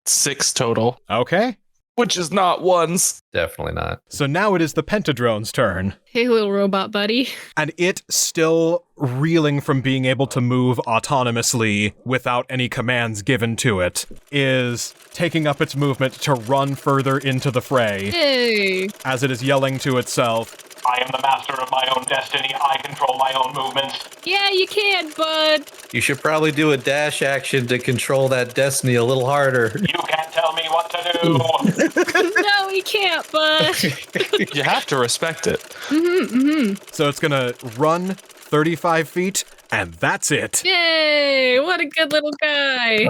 6 total, Okay. which is not ones. Definitely not. So now it is the Pentadrone's turn. Hey, little robot buddy. And it, still reeling from being able to move autonomously without any commands given to it, is taking up its movement to run further into the fray Hey. as it is yelling to itself, I am the master of my own destiny. I control my own movements. Yeah, you can, bud. You should probably do a dash action to control that destiny a little harder. You can't tell me what to do. No, he can't, bud. You have to respect it. so it's gonna run 35 feet, and that's it. Yay! What a good little guy.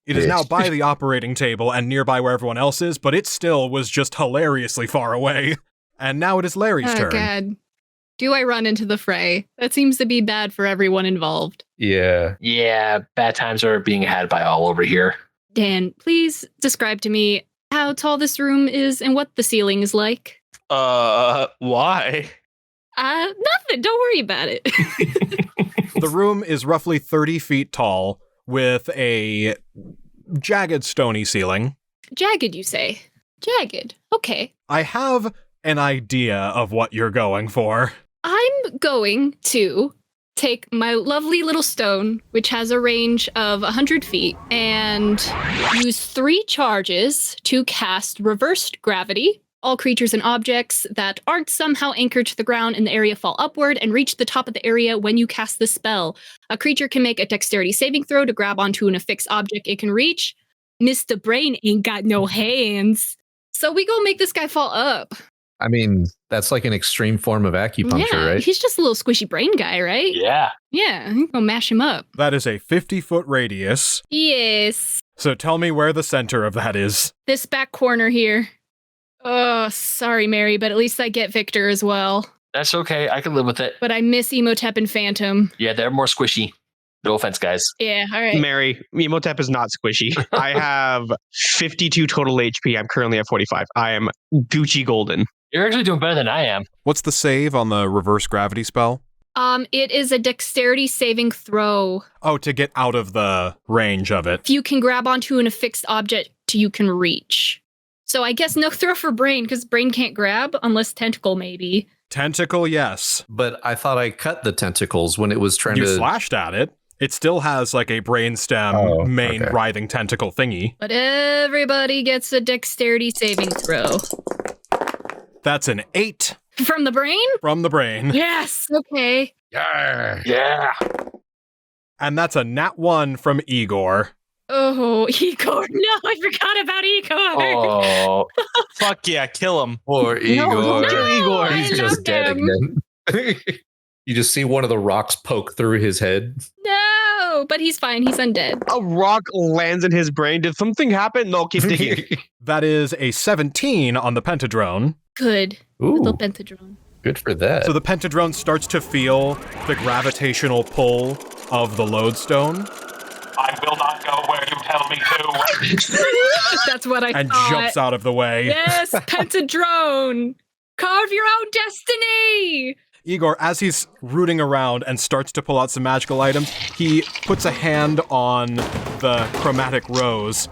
It is now by the operating table and nearby where everyone else is, but it still was just hilariously far away. And now it is Larry's Oh, turn. God. Do I run into the fray? That seems to be bad for everyone involved. Yeah. Yeah, bad times are being had by all over here. Dan, please describe to me how tall this room is and what the ceiling is like. Why? Nothing. Don't worry about it. The room is roughly 30 feet tall with a jagged stony ceiling. Jagged, you say? Jagged. Okay. I have an idea of what you're going for. I'm going to take my lovely little stone, which has a range of 100 feet, and use 3 charges to cast reversed gravity. All creatures and objects that aren't somehow anchored to the ground in the area fall upward and reach the top of the area when you cast the spell. A creature can make a dexterity saving throw to grab onto an affixed object it can reach. Mr. Brain ain't got no hands. So we go make this guy fall up. I mean, that's like an extreme form of acupuncture, right? He's just a little squishy brain guy, right? Yeah. Yeah, I'm gonna mash him up. That is a 50-foot radius. Yes. So tell me where the center of that is. This back corner here. Oh, sorry, Mary, but at least I get Victor as well. That's okay. I can live with it. But I miss Imhotep and Phantom. Yeah, they're more squishy. No offense, guys. Yeah, all right. Mary, Imhotep is not squishy. I have 52 total HP. I'm currently at 45. I am Gucci golden. You're actually doing better than I am. What's the save on the reverse gravity spell? It is a dexterity saving throw. Oh, to get out of the range of it. If you can grab onto an affixed object you can reach. So I guess no throw for brain, because brain can't grab unless tentacle maybe. Tentacle, yes. But I thought I cut the tentacles when it was trying You to... slashed at it. It still has like a brainstem main writhing tentacle thingy. But everybody gets a dexterity saving throw. That's an 8. From the brain? From the brain. Yes. Okay. Yeah. And that's a nat 1 from Igor. Oh, Igor. No, I forgot about Igor. Oh. Fuck yeah, kill him. Poor Igor. No, Igor. He's I just love dead him. again. You just see one of the rocks poke through his head. No, but he's fine. He's undead. A rock lands in his brain. Did something happen? No, keep digging. That is a 17 on the pentadrone. Good. Ooh, Little pentadrone. good for that. So the pentadrone starts to feel the gravitational pull of the lodestone I will not go where you tell me to. That's what I and thought. jumps out of the way. Yes, pentadrone. Carve your own destiny. Igor, as he's rooting around and starts to pull out some magical items, he puts a hand on the chromatic rose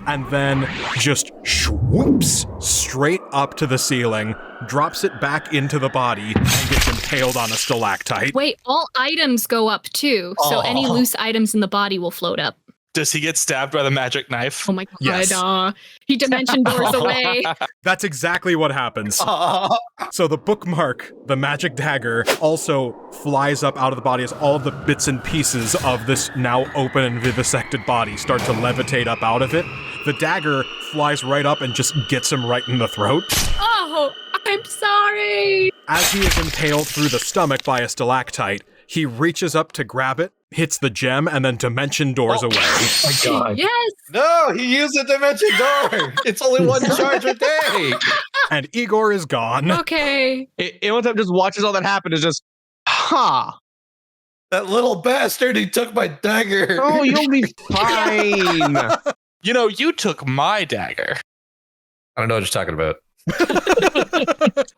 and then just swoops straight up to the ceiling, drops it back into the body, and gets impaled on a stalactite. Wait, all items go up too. So any loose items in the body will float up. Does he get stabbed by the magic knife? Oh my god. Yes. He dimension doors away. That's exactly what happens. So the bookmark, the magic dagger, also flies up out of the body as all of the bits and pieces of this now open and vivisected body start to levitate up out of it. The dagger flies right up and just gets him right in the throat. Oh, I'm sorry. As he is impaled through the stomach by a stalactite, he reaches up to grab it, hits the gem, and then dimension doors away. Oh my god. Yes. No, he used a dimension door. It's only one charge a day. And Igor is gone. Okay. Imhotep just watches all that happen. Is just, That little bastard, he took my dagger. Oh, you'll be fine. You know, you took my dagger. I don't know what you're talking about.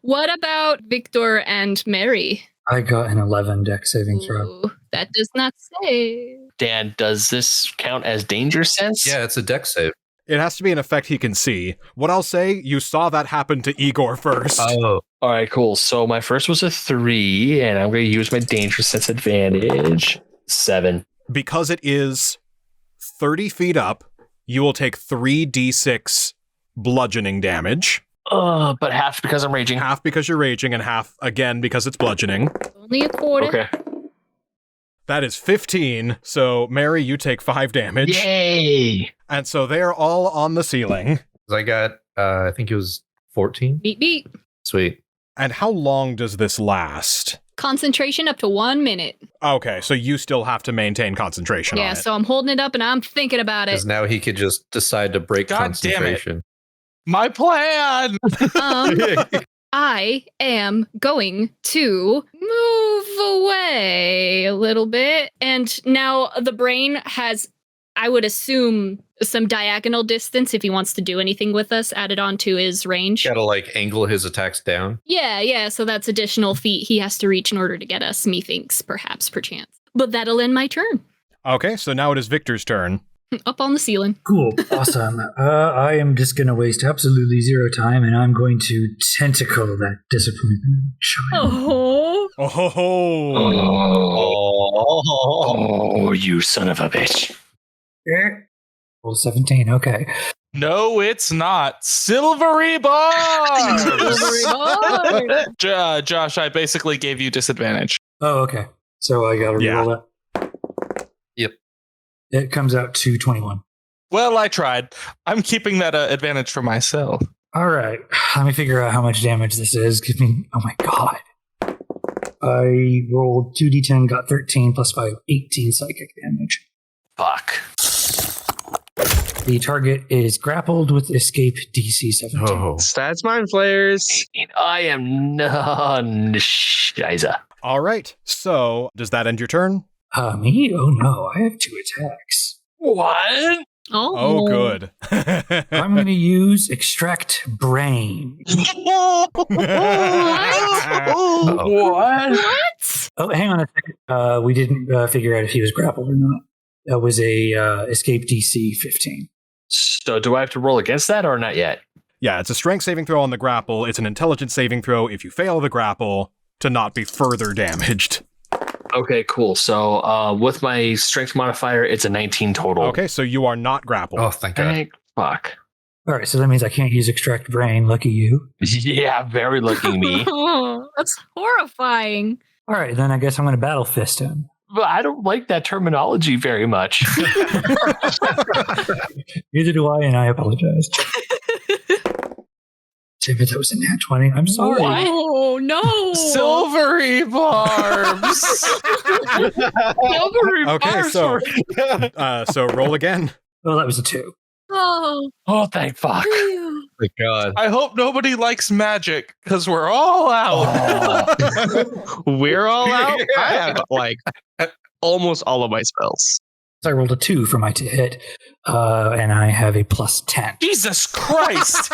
What about Victor and Mary? I got an 11 deck saving throw. Ooh, that does not say. Dan, does this count as danger sense? Yeah, it's a deck save. It has to be an effect he can see. What I'll say, you saw that happen to Igor first. Oh. All right, cool. So my first was a 3, and I'm going to use my danger sense advantage. 7. Because it is 30 feet up, you will take 3d6 bludgeoning damage. But half because I'm raging. Half because you're raging, and half, again, because it's bludgeoning. Only a quarter. Okay. That is 15, so Mary, you take 5 damage. Yay! And so they're all on the ceiling. I got, I think it was 14. Beat, beat. Sweet. And how long does this last? Concentration up to 1 minute. Okay, so you still have to maintain concentration on Yeah, it. so I'm holding it up and I'm thinking about it. Because now he could just decide to break God damn it. concentration. My plan. I am going to move away a little bit. And now the brain has, I would assume, some diagonal distance if he wants to do anything with us added on to his range. Gotta like angle his attacks down. Yeah. So that's additional feet he has to reach in order to get us, methinks, perhaps, perchance. But that'll end my turn. Okay, so now it is Victor's turn. Up on the ceiling. Cool. Awesome. I am just going to waste absolutely zero time, and I'm going to tentacle that disappointment of a child. Oh. Oh ho ho! Oh, you son of a bitch. Well, 17. Okay. No, it's not. Silvery bar. Silvery bar. Josh, I basically gave you disadvantage. Oh, okay. So I got to Yeah. roll that. Yep. It comes out to 21. Well, I tried. I'm keeping that advantage for myself. All right. Let me figure out how much damage this is. Give me. Oh my god. I rolled 2d10, got 13 plus 5, 18 psychic damage. Fuck. The target is grappled with escape DC 17. Oh. Stats Mind Flayers. I am none. Shiza. All right. So, does that end your turn? Me? Oh no, I have 2 attacks. What? Oh, good. I'm going to use Extract Brain. What? Oh, hang on a second. We didn't figure out if he was grappled or not. That was a escape DC 15. So do I have to roll against that or not yet? Yeah, it's a strength saving throw on the grapple. It's an intelligence saving throw if you fail the grapple to not be further damaged. Okay, cool. So with my strength modifier, it's a 19 total. Okay, so you are not grappled. Oh, thank God. Fuck. All right, so that means I can't use Extract Brain. Lucky you. Yeah, very lucky me. That's horrifying. All right, then I guess I'm going to Battle Fist him. But I don't like that terminology very much. Neither do I, and I apologize. Damn it, that was a nat 20. I'm sorry. Oh, no. Silvery barbs. Silvery Okay, barbs. so roll again. Well, that was a 2. Oh. Oh, thank fuck. Thank God. I hope nobody likes magic because we're all out. We're all out. I have like almost all of my spells. So I rolled a 2 for my to hit, and I have a plus 10. Jesus Christ.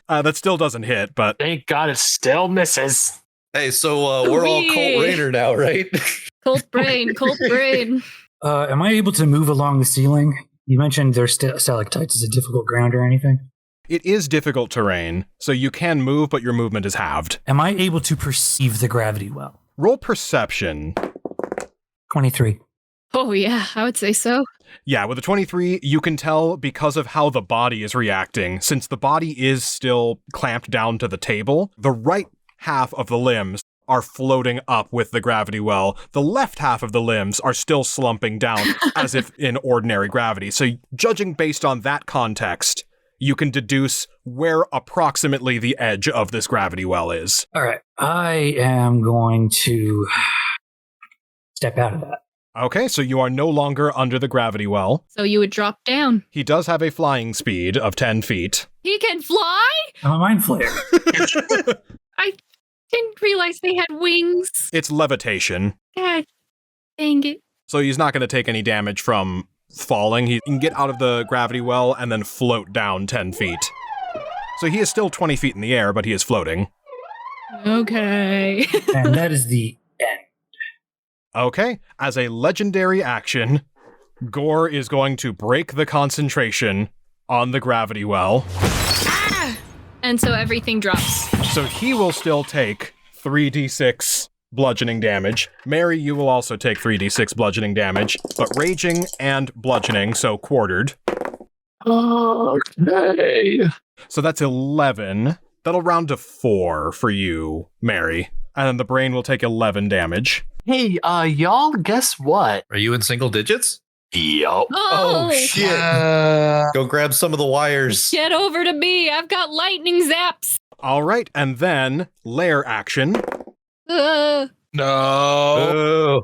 That still doesn't hit, but Thank God it still misses. Hey, so we're all Colt Raider now, right? Cold brain, cold brain. Am I able to move along the ceiling? You mentioned there's stalactites. Is it difficult ground or anything? it is difficult terrain, so you can move, but your movement is halved. Am I able to perceive the gravity well? Roll perception. 23. Oh, yeah, I would say so. Yeah, with a 23, you can tell because of how the body is reacting. Since the body is still clamped down to the table, the right half of the limbs are floating up with the gravity well. The left half of the limbs are still slumping down as if in ordinary gravity. So judging based on that context, you can deduce where approximately the edge of this gravity well is. All right. I am going to step out of that. Okay, so you are no longer under the gravity well. So you would drop down. He does have a flying speed of 10 feet. He can fly? I'm a Mind Flayer. I didn't realize they had wings. It's levitation. God dang it. So he's not going to take any damage from falling. He can get out of the gravity well and then float down 10 feet. So he is still 20 feet in the air, but he is floating. Okay. And that is the end. Okay, as a legendary action, Gore is going to break the concentration on the gravity well. Ah! And so everything drops. So he will still take 3d6 bludgeoning damage. Mary, you will also take 3d6 bludgeoning damage, but raging and bludgeoning, so quartered. Okay. So that's 11. That'll round to 4 for you, Mary. And then the brain will take 11 damage. Hey, y'all, guess what? Are you in single digits? Yup. Oh, shit. Go grab some of the wires. Get over to me. I've got lightning zaps. All right, and then lair action. No. Oh.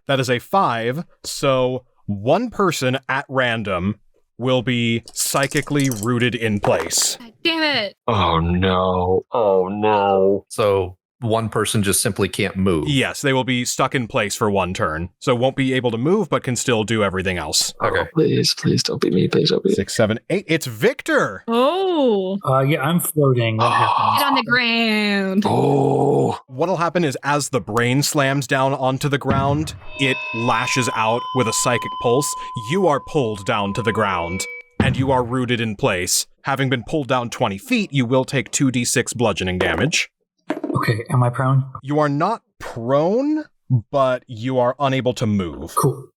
That is a 5, so one person at random will be psychically rooted in place. God damn it. Oh, no. Oh, no. So one person just simply can't move. Yes, they will be stuck in place for one turn, so won't be able to move, but can still do everything else. Okay. Oh, please don't be me. Please don't be me. 6, 7, 8. It's Victor! Oh. Yeah, I'm floating. What happens? Get on the ground. Oh. What'll happen is as the brain slams down onto the ground, it lashes out with a psychic pulse. You are pulled down to the ground, and you are rooted in place. Having been pulled down 20 feet, you will take 2d6 bludgeoning damage. Okay, am I prone? You are not prone, but you are unable to move. Cool.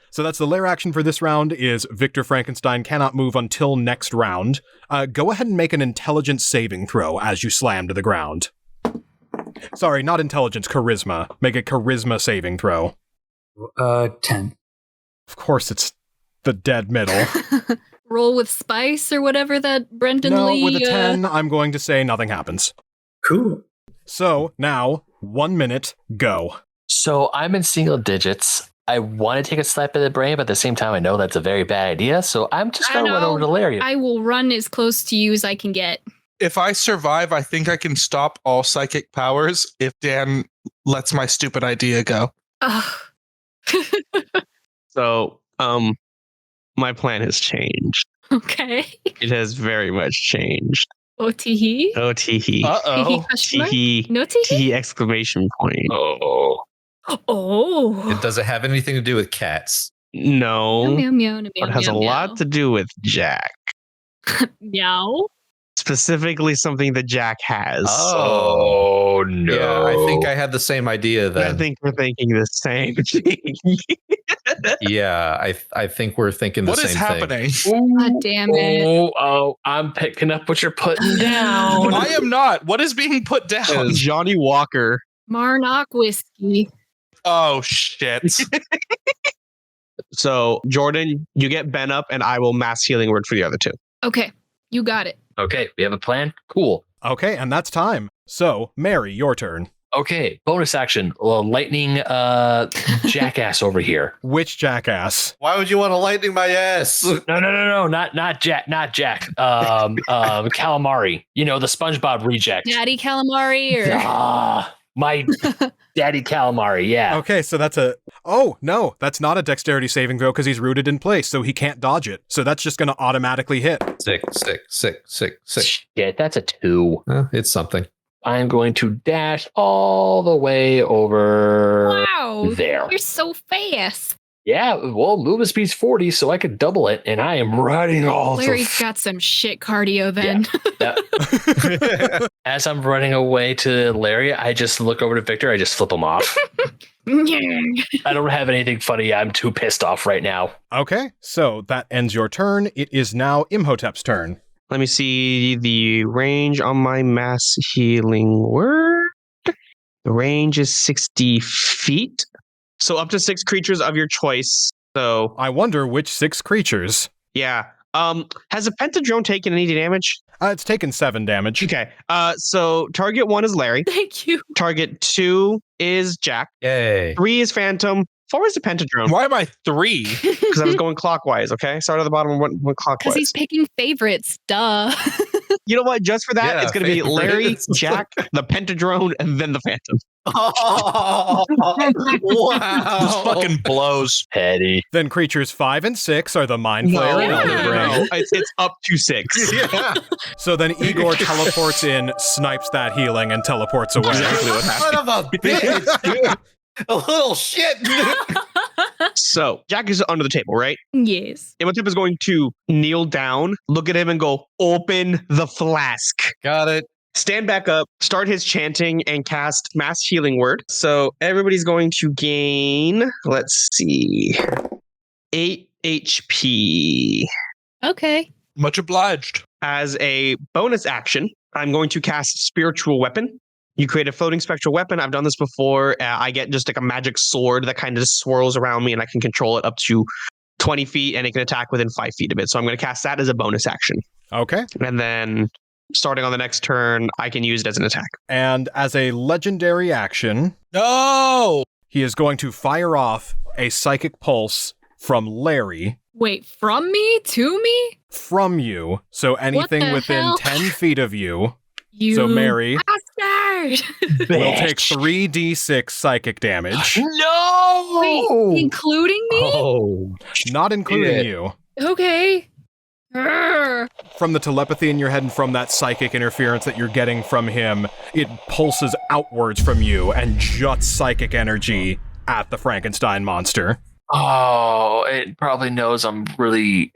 So that's the lair action for this round is Victor Frankenstein cannot move until next round. Go ahead and make an intelligence saving throw as you slam to the ground. Sorry, not intelligence, charisma. Make a charisma saving throw. 10. Of course, it's the dead middle. roll with spice or whatever that Brendan No, Lee. with a 10, I'm going to say nothing happens. Cool. So now, 1 minute, go. So I'm in single digits. I want to take a slap at the brain, but at the same time, I know that's a very bad idea. So I'm just going to run over to Larry. I will run as close to you as I can get. If I survive, I think I can stop all psychic powers if Dan lets my stupid idea go. Ugh. So, my plan has changed. Okay. It has very much changed. OTE? Oh, teehee. Uh-oh. Question mark? Teehee. No teehee? Teehee exclamation point. Oh. Oh. It doesn't have anything to do with cats. No. Meow, meow, meow, But it has a lot to do with Jack. Meow. Specifically something that Jack has. Oh, no. Yeah, I think I had the same idea I then. think we're thinking the same thing. Yeah, I think we're thinking the What same is thing. happening? God damn it. Oh, I'm picking up what you're putting down. I am not. What is being put down? Johnny Walker. Marnock whiskey. Oh, shit. So, Jordan, you get Ben up, and I will mass healing word for the other two. Okay. You got it. Okay, we have a plan. Cool. Okay, and that's time. So, Mary, your turn. Okay, bonus action. Lightning jackass over here. Which jackass? Why would you want to lightning my ass? No, not Jack. Calamari. You know, the SpongeBob reject. Daddy calamari or My daddy calamari, yeah. Okay, so that's a... Oh, no, that's not a dexterity saving throw because he's rooted in place, so he can't dodge it. So that's just going to automatically hit. Sick. Shit, that's a 2. It's something. I'm going to dash all the way over wow. there. You're so fast. Yeah, well, movement speed's 40, so I could double it, and I am running all Larry's got some shit cardio then. As I'm running away to Larry, I just look over to Victor. I just flip him off. I don't have anything funny. I'm too pissed off right now. Okay, so that ends your turn. It is now Imhotep's turn. Let me see the range on my mass healing word. The range is 60 feet. So up to 6 creatures of your choice. So I wonder which 6 creatures. yeah. Has a pentadrone taken any damage? It's taken 7 damage. Okay. So target 1 is Larry. Thank you. Target 2 is Jack. Yay. 3 is Phantom. 4 is the pentadrone. Why am I 3? Because I was going clockwise, okay? Start at the bottom and went clockwise. Because he's picking favorites. Duh. You know what? Just for that, Yeah, it's going to be Larry, favorites. Jack, the pentadrone, and then the Phantom. Oh, wow. This fucking blows. Petty. Then creatures 5 and 6 are the Mind Flayer and Elder Brain. It's up to 6. Yeah. So then Igor teleports in, snipes that healing, and teleports away. Exactly what happened. Son of a bitch, dude. A little shit. So Jack is under the table, right? Yes. Imhotep is going to kneel down, look at him, and go, open the flask. Got it. Stand back up, start his chanting, and cast Mass Healing Word. So everybody's going to gain, let's see, 8 HP. Okay. Much obliged. As a bonus action, I'm going to cast Spiritual Weapon. You create a floating spectral weapon. I've done this before. I get just like a magic sword that kind of just swirls around me, and I can control it up to 20 feet, and it can attack within 5 feet of it. So I'm going to cast that as a bonus action. Okay. And then starting on the next turn, I can use it as an attack. And as a legendary action, No! he is going to fire off a psychic pulse from Larry Wait, from me to me? from you. So anything the within hell? 10 feet of you. You So Mary bastard! will take 3d6 psychic damage, No! Wait, including me? Oh. not including Yeah. you. Okay. Grr. From the telepathy in your head and from that psychic interference that you're getting from him, it pulses outwards from you and juts psychic energy at the Frankenstein monster. Oh, it probably knows I'm really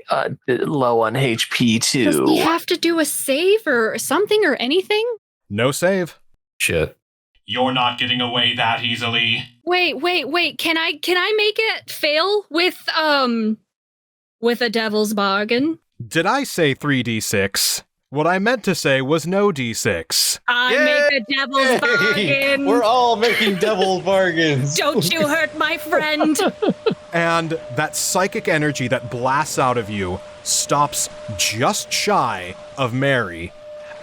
low on HP Does he too. have to do a save or something or anything? No save. Shit. You're not getting away that easily. Wait. Can I make it fail with a devil's bargain? Did I say 3d6? What I meant to say was no d6. I make a devil's bargain. We're all making devil bargains. Don't you hurt my friend. And that psychic energy that blasts out of you stops just shy of Mary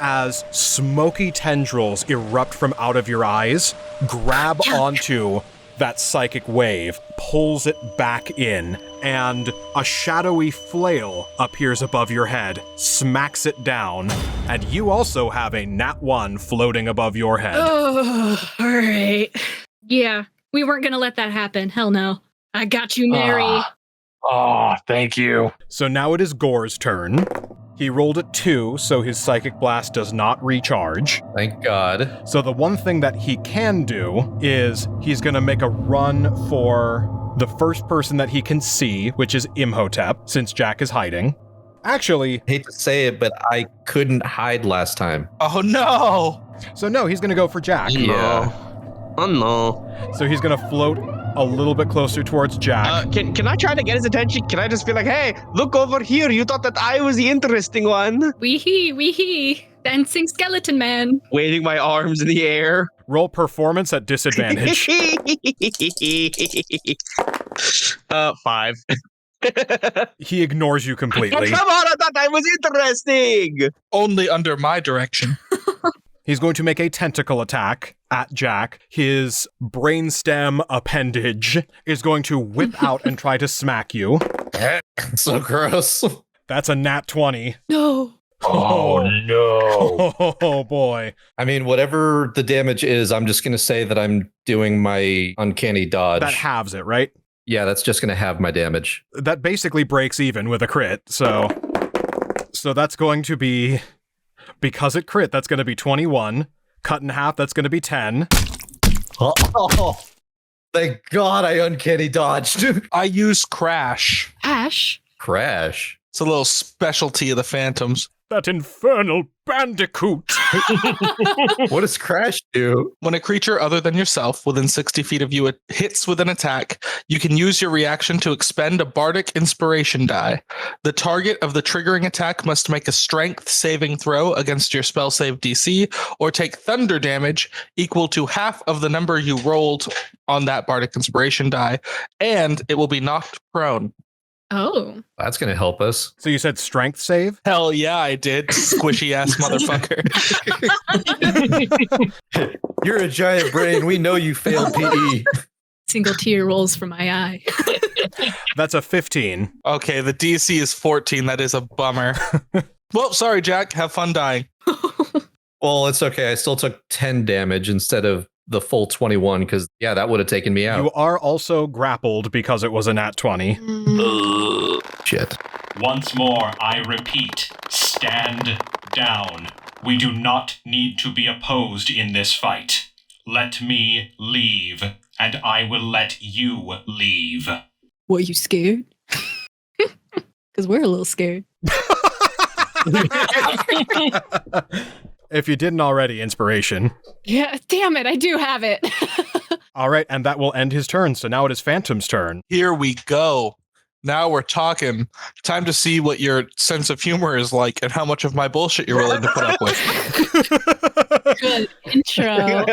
as smoky tendrils erupt from out of your eyes, grab onto that psychic wave, pulls it back in, and a shadowy flail appears above your head, smacks it down, and you also have a nat 1 floating above your head. Oh, all right. Yeah, we weren't going to let that happen. Hell no. I got you, Mary. Oh, thank you. So now it is Gore's turn. He rolled at 2, so his Psychic Blast does not recharge. Thank God. So the one thing that he can do is he's going to make a run for the first person that he can see, which is Imhotep, since Jack is hiding. Actually, Hate to say it, but I couldn't hide last time. Oh no! so no, he's going to go for Jack. Yeah. Oh no. So he's going to float a little bit closer towards Jack. Can I try to get his attention? Can I just be like, hey, look over here. You thought that I was the interesting one. Wee-hee. Dancing skeleton man. Waving my arms in the air. Roll performance at disadvantage. 5. He ignores you completely. Come on, I thought I was interesting. Only under my direction. He's going to make a tentacle attack at Jack. His brainstem appendage is going to whip out and try to smack you. So gross. That's a nat 20. No. Oh, no. Oh boy. I mean, whatever the damage is, I'm just going to say that I'm doing my uncanny dodge. That halves it, right? Yeah, that's just going to have my damage. That basically breaks even with a crit. So that's going to be, because it crit, that's going to be 21. Cut in half, that's going to be 10. Oh, thank God I uncanny dodged. I use Crash. Ash. Crash. It's a little specialty of the Phantoms. That infernal bandicoot. What does Crash do? When a creature other than yourself within 60 feet of you hits with an attack, you can use your reaction to expend a bardic inspiration die. The target of the triggering attack must make a strength saving throw against your spell save DC or take thunder damage equal to half of the number you rolled on that bardic inspiration die, and it will be knocked prone. Oh. That's going to help us. So you said strength save? Hell yeah, I did. Squishy ass motherfucker. You're a giant brain. We know you failed PE. Single tear rolls from my eye. That's a 15. Okay, the DC is 14. That is a bummer. Well, sorry, Jack. Have fun dying. Well, it's okay. I still took 10 damage instead of the full 21 because, yeah, that would have taken me out. You are also grappled because it was a nat 20. Shit. Once more, I repeat, stand down. We do not need to be opposed in this fight. Let me leave, and I will let you leave. What, you scared? Because we're a little scared. If you didn't already, inspiration. Yeah, damn it, I do have it. All right, and that will end his turn. So now it is Phantom's turn. Here we go. Now we're talking. Time to see what your sense of humor is like and how much of my bullshit you're willing to put up with. Good intro.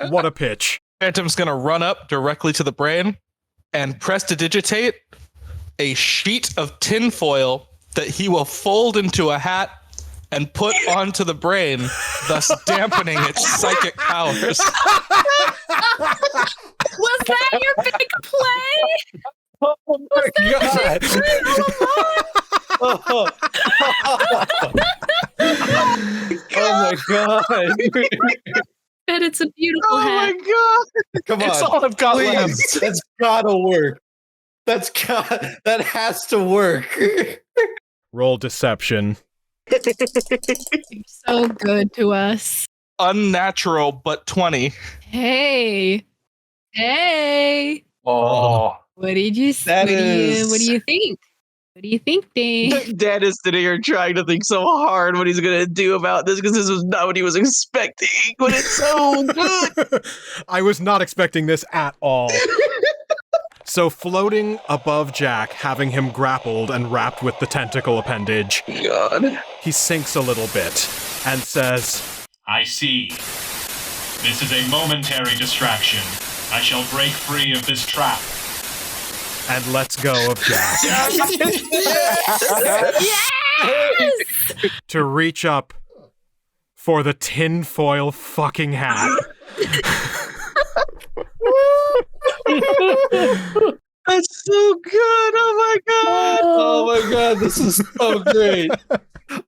What a pitch. Phantom's going to run up directly to the brain and prestidigitate a sheet of tinfoil that he will fold into a hat and put onto the brain, thus dampening its psychic powers. Was that your big play? Oh my God. Oh my God. Bet it's a beautiful hat. my God. Come on. It's all I've got left. Please. That's gotta work. That has to work. Roll deception. So good to us. Unnatural, but 20. Hey. Oh. What did you That what is- do you think? What do you think, Dave? Dad is sitting here trying to think so hard what he's going to do about this because this was not what he was expecting, but it's so good. I was not expecting this at all. So floating above Jack, having him grappled and wrapped with the tentacle appendage, God. he sinks a little bit and says, I see. This is a momentary distraction. I shall break free of this trap. and lets go of Jack to reach up for the tinfoil fucking hat. That's so good. Oh my god. Oh my god, this is so great.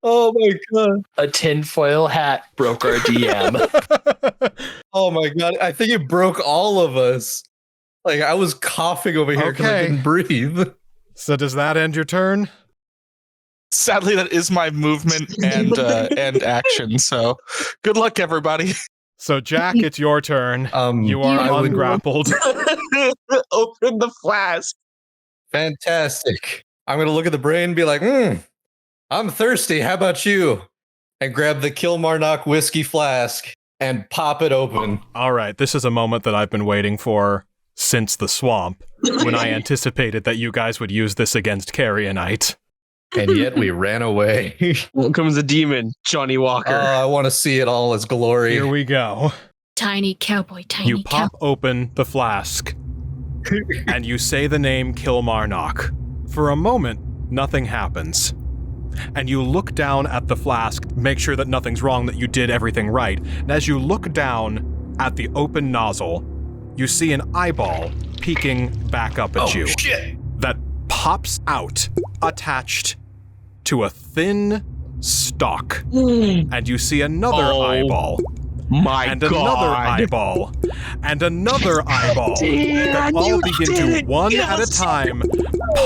Oh my god. A tinfoil hat broke our DM. Oh my god, I think it broke all of us. Like, I was coughing over here because I Okay. couldn't breathe. So does that end your turn? Sadly, that is my movement and action. So, good luck, everybody. So Jack, it's your turn. You are I would- ungrappled. Open the flask. Fantastic. I'm gonna look at the brain and be like, I'm thirsty. How about you? And grab the Kilmarnock whiskey flask and pop it open. All right, this is a moment that I've been waiting for since the swamp, when I anticipated that you guys would use this against Carrionite. And yet we ran away. Here comes the demon, Johnny Walker. I want to see it all as glory. Here we go. Tiny cowboy, tiny You pop open the flask, and you say the name Kilmarnock. For a moment, nothing happens. And you look down at the flask, make sure that nothing's wrong, that you did everything right. And as you look down at the open nozzle, you see an eyeball peeking back up at you. Shit. That pops out, attached to a thin stalk. And you see another eyeball. My And god. another eyeball, and another eyeball, that all begin to, one at a time,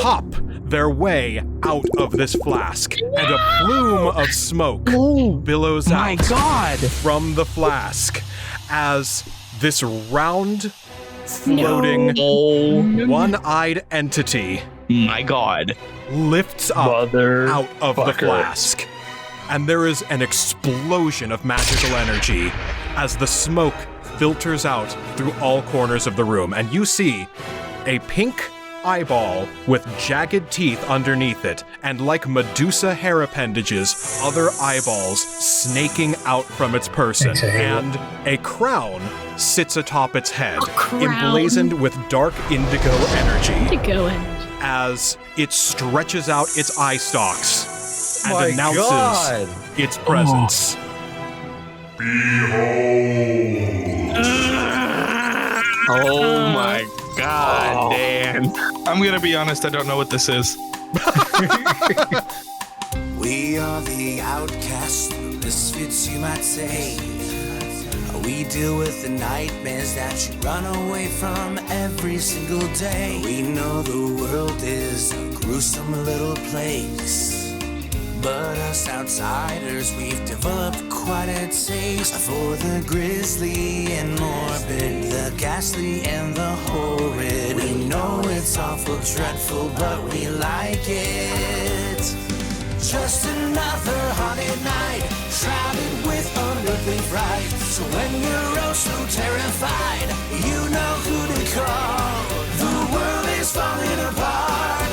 pop their way out of this flask, and a plume of smoke billows My out god. from the flask as this round, floating, one-eyed entity My god. lifts up Mother out of the fucker. flask. And there is an explosion of magical energy as the smoke filters out through all corners of the room. And you see a pink eyeball with jagged teeth underneath it, and like Medusa hair appendages, other eyeballs snaking out from its person. Exhale. And a crown sits atop its head, crown. emblazoned with dark indigo energy To go in. as it stretches out its eye stalks and My announces God. its presence. Oh my god, Dan. I'm going to be honest, I don't know what this is. We are the outcasts, the misfits you might say. We deal with the nightmares that you run away from every single day. We know the world is a gruesome little place, but us outsiders, we've developed quite a taste for the grisly and morbid, the ghastly and the horrid. We know it's awful dreadful, but we like it. Just another haunted night, shrouded with unearthly fright. So when you're oh so terrified, you know who to call. The world is falling apart,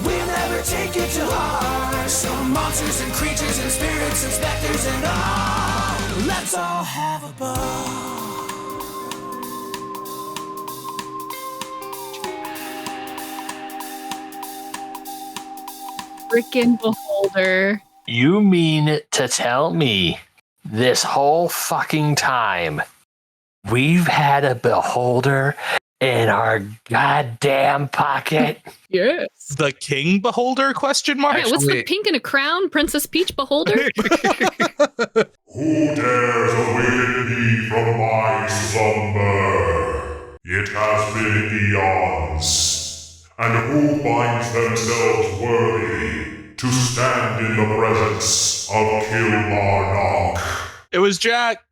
we'll never take it to heart. Some monsters and creatures and spirits and specters and all, let's all have a ball. Frickin' beholder. You mean to tell me this whole fucking time we've had a beholder in our goddamn pocket? Yes. The King Beholder, question mark? Yeah, what's the Actually- pink in a crown? Princess Peach beholder? Who dares awaken me from my slumber? It has been eons. And who finds themselves worthy to stand in the presence of Kilmarnock? It was Jack.